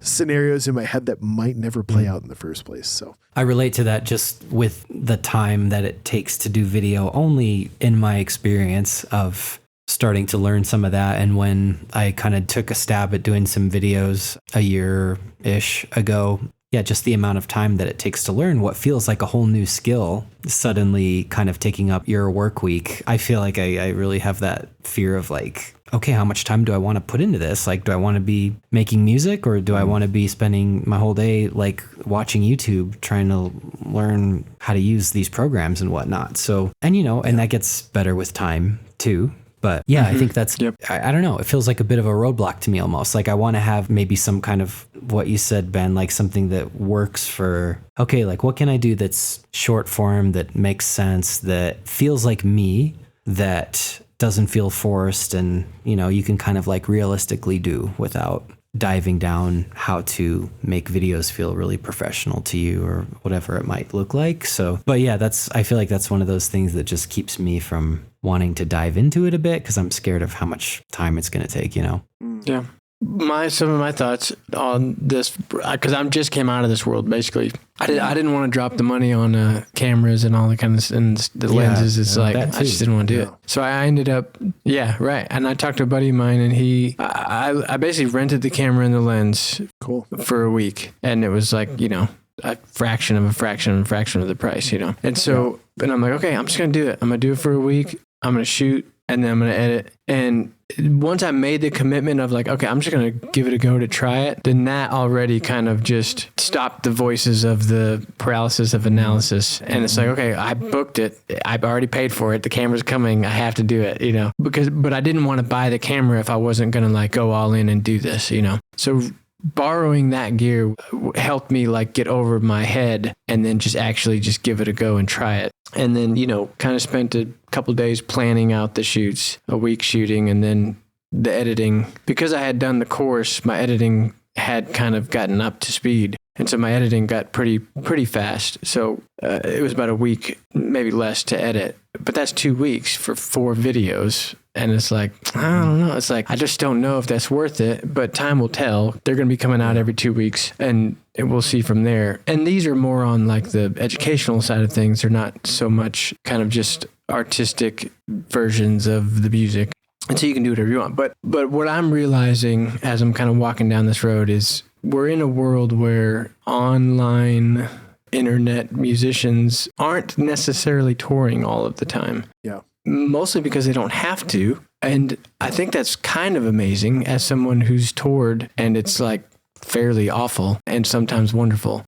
scenarios in my head that might never play out in the first place. So I relate to that just with the time that it takes to do video, only in my experience of starting to learn some of that. And when I kind of took a stab at doing some videos a year-ish ago, just the amount of time that it takes to learn what feels like a whole new skill suddenly kind of taking up your work week. I feel like I really have that fear of like, okay, how much time do I want to put into this? Like, do I want to be making music or do I want to be spending my whole day like watching YouTube, trying to learn how to use these programs and whatnot? So, and and that gets better with time too. But I think that's, I don't know, it feels like a bit of a roadblock to me almost. Like I want to have maybe some kind of what you said, Ben, like something that works for, okay, like what can I do that's short form, that makes sense, that feels like me, that doesn't feel forced and, you can kind of like realistically do without diving down how to make videos feel really professional to you or whatever it might look like. So, but I feel like that's one of those things that just keeps me from wanting to dive into it a bit because I'm scared of how much time it's going to take, Yeah. Some of my thoughts on this, because I just came out of this world basically. I didn't want to drop the money on cameras and all the kind of and the lenses. It's like I just didn't want to do it. So I ended up, right. And I talked to a buddy of mine, and I basically rented the camera and the lens for a week, and it was like a fraction of a fraction of a fraction of the price, And so, and I'm like, okay, I'm just gonna do it. I'm gonna do it for a week. I'm gonna shoot, and then I'm gonna edit. And once I made the commitment of like, okay, I'm just going to give it a go to try it, then that already kind of just stopped the voices of the paralysis of analysis. And it's like, okay, I booked it. I've already paid for it. The camera's coming. I have to do it, but I didn't want to buy the camera if I wasn't going to like go all in and do this, So borrowing that gear helped me like get over my head and then just actually just give it a go and try it. And then, kind of spent a couple days planning out the shoots, a week shooting, and then the editing. Because I had done the course, my editing had kind of gotten up to speed. And so my editing got pretty fast. So it was about a week, maybe less to edit. But that's 2 weeks for 4 videos. And it's like, I don't know. It's like, I just don't know if that's worth it, but time will tell. They're going to be coming out every 2 weeks, and we'll see from there. And these are more on like the educational side of things. They're not so much kind of just artistic versions of the music. And so you can do whatever you want. But what I'm realizing as I'm kind of walking down this road is we're in a world where online internet musicians aren't necessarily touring all of the time. Yeah. Mostly because they don't have to. And I think that's kind of amazing as someone who's toured, and it's like fairly awful and sometimes wonderful.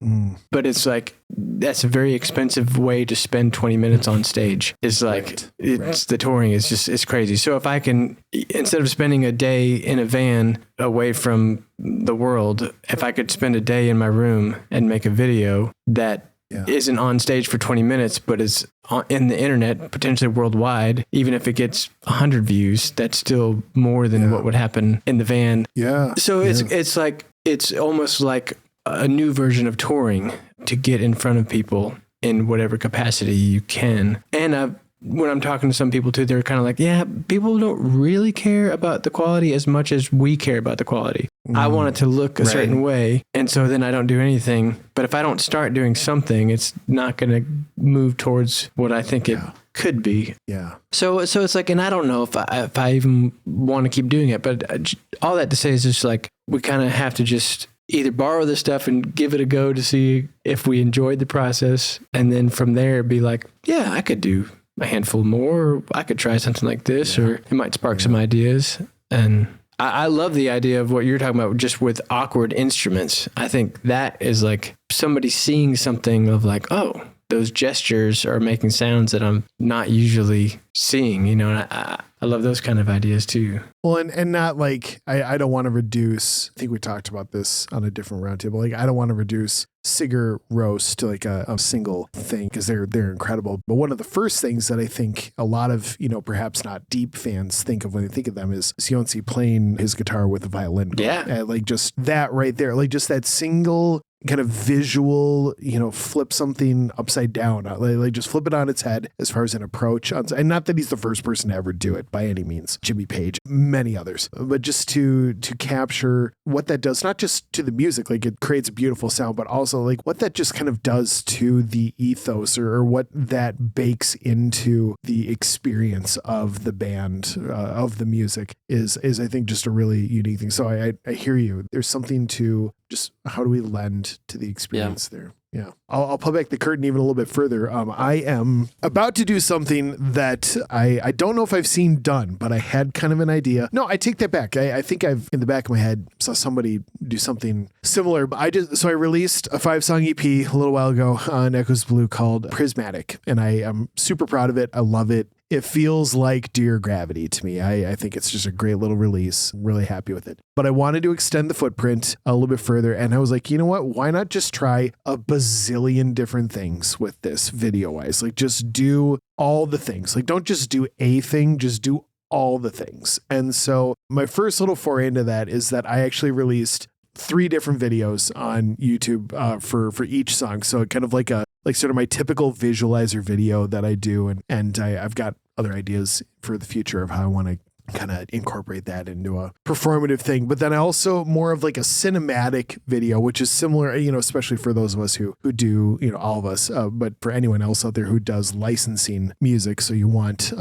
But it's like, that's a very expensive way to spend 20 minutes on stage. It's like, the touring is just, it's crazy. So if I can, instead of spending a day in a van away from the world, if I could spend a day in my room and make a video that isn't on stage for 20 minutes, but is in the internet, potentially worldwide, even if it gets 100 views, that's still more than what would happen in the van. Yeah. So it's like, it's almost like a new version of touring to get in front of people in whatever capacity you can. And when I'm talking to some people too, they're kind of like, yeah, people don't really care about the quality as much as we care about the quality. I want it to look a certain way. And so then I don't do anything. But if I don't start doing something, it's not going to move towards what I think it could be. Yeah. So it's like, and I don't know if I even want to keep doing it, but all that to say is just like, we kind of have to just either borrow this stuff and give it a go to see if we enjoyed the process. And then from there be like, yeah, I could do a handful more, or I could try something like this, or it might spark some ideas. And I love the idea of what you're talking about just with awkward instruments. I think that is like somebody seeing something of like, oh, those gestures are making sounds that I'm not usually seeing, and I love those kind of ideas too. Well, and not like, I don't want to reduce, I think we talked about this on a different roundtable. Like, I don't want to reduce Sigur Rós to like a single thing, because they're incredible. But one of the first things that I think a lot of, perhaps not deep fans think of when they think of them is Sionsi playing his guitar with a violin. Yeah. And like just that right there, like just that single kind of visual, flip something upside down, like just flip it on its head as far as an approach. And not that he's the first person to ever do it by any means, Jimmy Page, many others, but just to capture what that does, not just to the music, like it creates a beautiful sound, but also like what that just kind of does to the ethos or what that bakes into the experience of the band, of the music is I think just a really unique thing. So I hear you. There's something to just how do we lend to the experience there? Yeah. I'll pull back the curtain even a little bit further. I am about to do something that I don't know if I've seen done, but I had kind of an idea. No, I take that back. I think I've in the back of my head saw somebody do something similar. But I released a 5-song EP a little while ago on Echoes Blue called Prismatic, and I am super proud of it. I love it. It feels like Dear Gravity to me. I think it's just a great little release. I'm really happy with it. But I wanted to extend the footprint a little bit further. And I was like, you know what? Why not just try a bazillion different things with this video-wise? Like just do all the things. Like don't just do a thing, just do all the things. And so my first little foray into that is that I actually released 3 different videos on YouTube for each song. So kind of like sort of my typical visualizer video that I do. And I've got other ideas for the future of how I want to kind of incorporate that into a performative thing. But then I also more of like a cinematic video, which is similar, you know, especially for those of us who do, you know, all of us, but for anyone else out there who does licensing music. So you want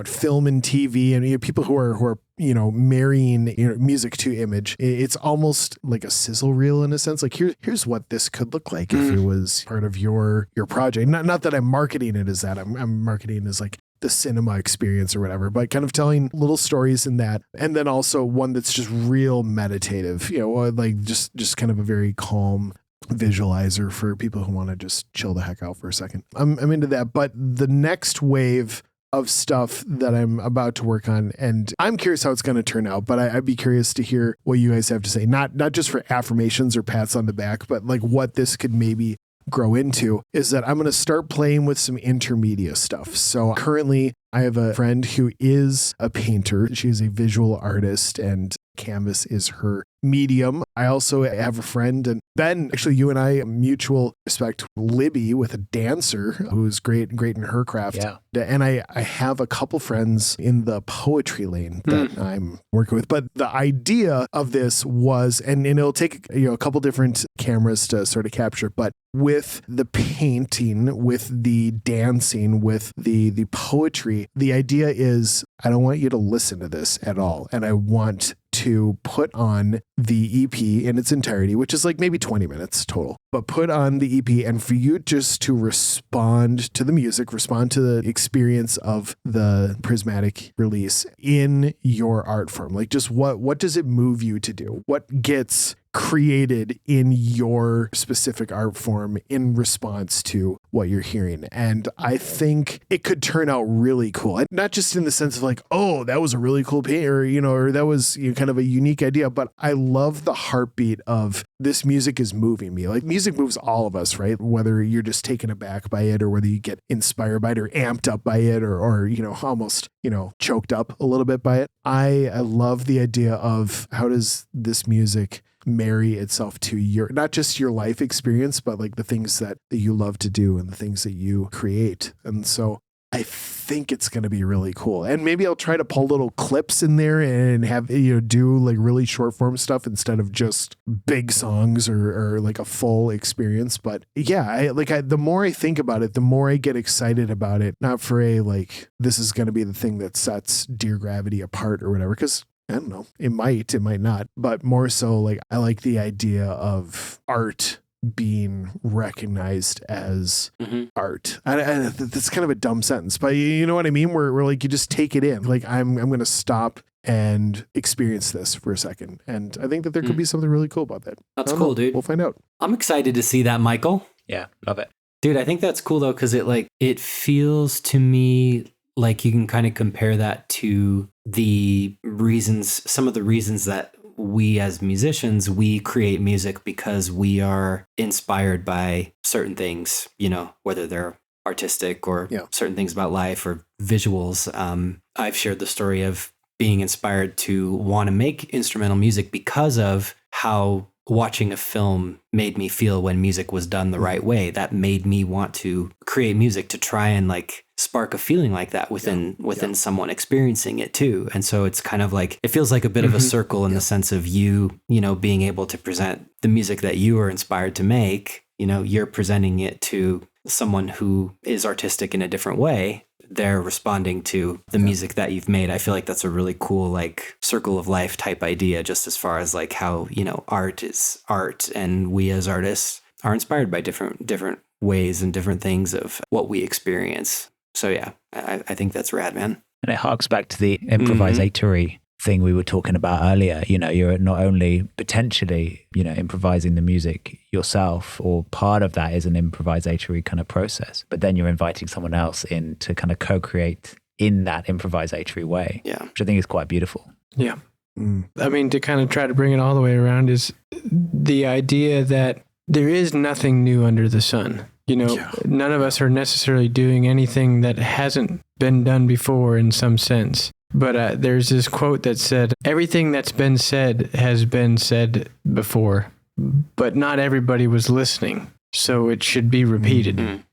film and TV, and, you know, people who are you know, marrying, you know, music to image. It's almost like a sizzle reel in a sense. Like here's what this could look like if it was part of your project. Not that I'm marketing it as that. I'm marketing it as like the cinema experience or whatever, but kind of telling little stories in that. And then also one that's just real meditative, you know, like just kind of a very calm visualizer for people who want to just chill the heck out for a second. I'm into that. But the next wave of stuff that I'm about to work on, and I'm curious how it's going to turn out, but I'd be curious to hear what you guys have to say, not just for affirmations or pats on the back, but like what this could maybe grow into, is that I'm going to start playing with some intermedia stuff. So currently I have a friend who is a painter. She's a visual artist and canvas is her medium. I also have a friend, and Ben, actually you and I mutual respect, Libby, with a dancer who's great in her craft. Yeah. And I have a couple friends in the poetry lane that I'm working with. But the idea of this was, and it'll take, you know, a couple different cameras to sort of capture, but with the painting, with the dancing, with the poetry, the idea is I don't want you to listen to this at all. And I want to put on the EP in its entirety, which is like maybe 20 minutes total, but put on the EP and for you just to respond to the music, respond to the experience of the prismatic release in your art form. Like just what does it move you to do? What gets created in your specific art form in response to what you're hearing? And I think it could turn out really cool. And not just in the sense of like, oh, that was a really cool paint, or, you know, or that was, you know, kind of a unique idea, but I love the heartbeat of this music is moving me. Like music moves all of us, right? Whether you're just taken aback by it or whether you get inspired by it or amped up by it or you know, almost, you know, choked up a little bit by it. I love the idea of how does this music marry itself to your, not just your life experience, but like the things that you love to do and the things that you create. And so I think it's going to be really cool. And maybe I'll try to pull little clips in there and have, you know, do like really short form stuff instead of just big songs or like a full experience. But yeah, the more I think about it, the more I get excited about it. Not for a, like, this is going to be the thing that sets Dear Gravity apart or whatever. 'Cause I don't know, it might not, but more so like I like the idea of art being recognized as art. That's kind of a dumb sentence, but you know what I mean? Where like you just take it in. Like I'm going to stop and experience this for a second. And I think that there could be something really cool about that. That's cool, dude. We'll find out. I'm excited to see that, Michael. Yeah, love it. Dude, I think that's cool though, because it feels to me like you can kind of compare that to some of the reasons that we as musicians, we create music because we are inspired by certain things, you know, whether they're artistic or certain things about life or visuals. I've shared the story of being inspired to want to make instrumental music because of how watching a film made me feel when music was done the right way. That made me want to create music to try and like spark a feeling like that within someone experiencing it too. And so it's kind of like, it feels like a bit of a circle in the sense of you know, being able to present the music that you are inspired to make, you know, you're presenting it to someone who is artistic in a different way. They're responding to the music that you've made. I feel like that's a really cool, like, circle of life type idea, just as far as like how, you know, art is art and we as artists are inspired by different ways and different things of what we experience. So yeah, I think that's rad, man. And it harks back to the improvisatory thing we were talking about earlier. You know, you're not only potentially, you know, improvising the music yourself, or part of that is an improvisatory kind of process, but then you're inviting someone else in to kind of co-create in that improvisatory way, which I think is quite beautiful. Yeah. I mean, to kind of try to bring it all the way around is the idea that there is nothing new under the sun. You know, none of us are necessarily doing anything that hasn't been done before in some sense. But there's this quote that said, everything that's been said has been said before, but not everybody was listening. So it should be repeated.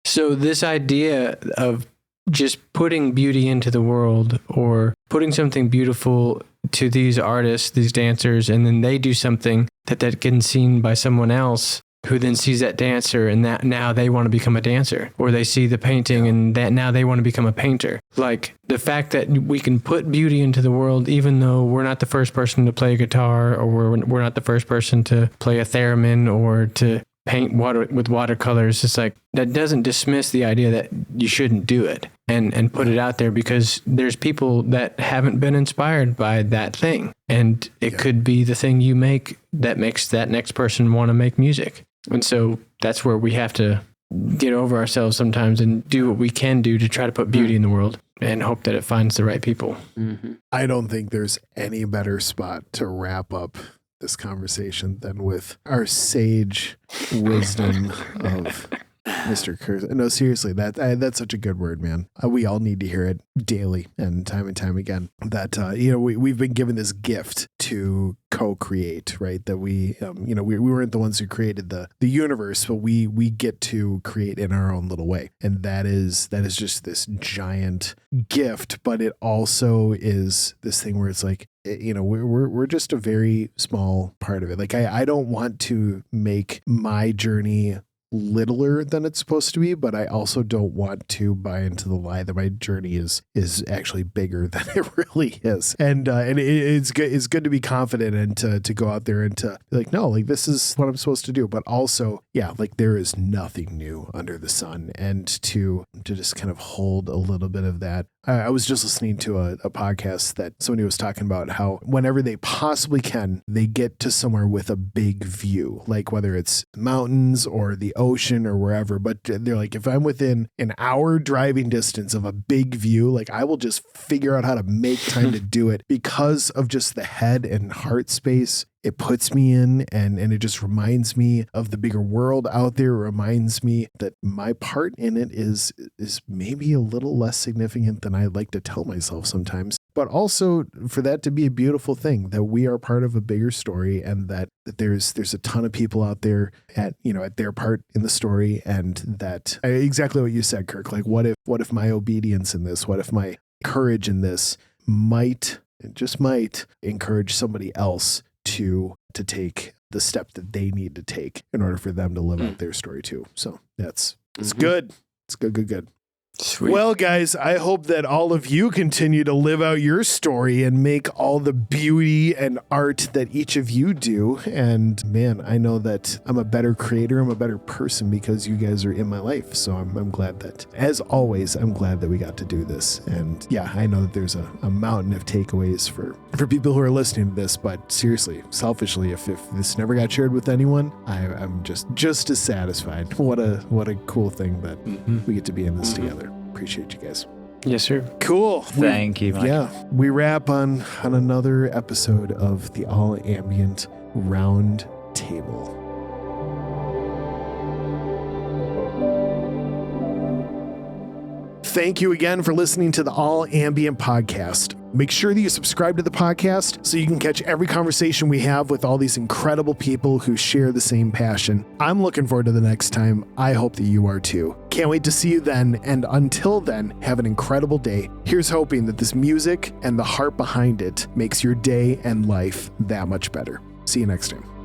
So this idea of just putting beauty into the world or putting something beautiful to these artists, these dancers, and then they do something that gets seen by someone else who then sees that dancer and that now they want to become a dancer, or they see the painting and that now they want to become a painter. Like the fact that we can put beauty into the world, even though we're not the first person to play a guitar, or we're not the first person to play a theremin or to paint with watercolors. It's like that doesn't dismiss the idea that you shouldn't do it and put it out there, because there's people that haven't been inspired by that thing, and it could be the thing you make that makes that next person want to make music. And so that's where we have to get over ourselves sometimes and do what we can do to try to put beauty in the world and hope that it finds the right people. Mm-hmm. I don't think there's any better spot to wrap up this conversation than with our sage wisdom of Mr. Kirk. No, seriously, that's such a good word, man. We all need to hear it daily and time again. That we've been given this gift to co-create, right? That we weren't the ones who created the universe, but we get to create in our own little way, and that is just this giant gift. But it also is this thing where it's like, we're just a very small part of it. Like I don't want to make my journey littler than it's supposed to be, but I also don't want to buy into the lie that my journey is actually bigger than it really is. And it's good to be confident and to go out there and to be like, no, like this is what I'm supposed to do. But also, yeah, like there is nothing new under the sun, and to just kind of hold a little bit of that. I was just listening to a podcast that somebody was talking about how whenever they possibly can, they get to somewhere with a big view, like whether it's mountains or the ocean or wherever. But they're like, if I'm within an hour driving distance of a big view, like I will just figure out how to make time to do it because of just the head and heart space it puts me in, and it just reminds me of the bigger world out there. It reminds me that my part in it is maybe a little less significant than I like to tell myself sometimes, but also for that to be a beautiful thing, that we are part of a bigger story, and that there's a ton of people out there at their part in the story, and that exactly what you said, Kirk. Like, what if my obedience in this, what if my courage in this might encourage somebody else to take the step that they need to take in order for them to live out their story too. So it's good. It's good. Sweet. Well, guys, I hope that all of you continue to live out your story and make all the beauty and art that each of you do. And man, I know that I'm a better creator. I'm a better person because you guys are in my life. So I'm glad that, as always, I'm glad that we got to do this. And yeah, I know that there's a mountain of takeaways for people who are listening to this. But seriously, selfishly, if this never got shared with anyone, I'm just as satisfied. What a cool thing that we get to be in this together. Appreciate you guys. Yes, sir. Cool. Thank you, Mike. Yeah, we wrap on another episode of the All Ambient Roundtable. Thank you again for listening to the All Ambient podcast. Make sure that you subscribe to the podcast so you can catch every conversation we have with all these incredible people who share the same passion. I'm looking forward to the next time. I hope that you are too. Can't wait to see you then. And until then, have an incredible day. Here's hoping that this music and the heart behind it makes your day and life that much better. See you next time.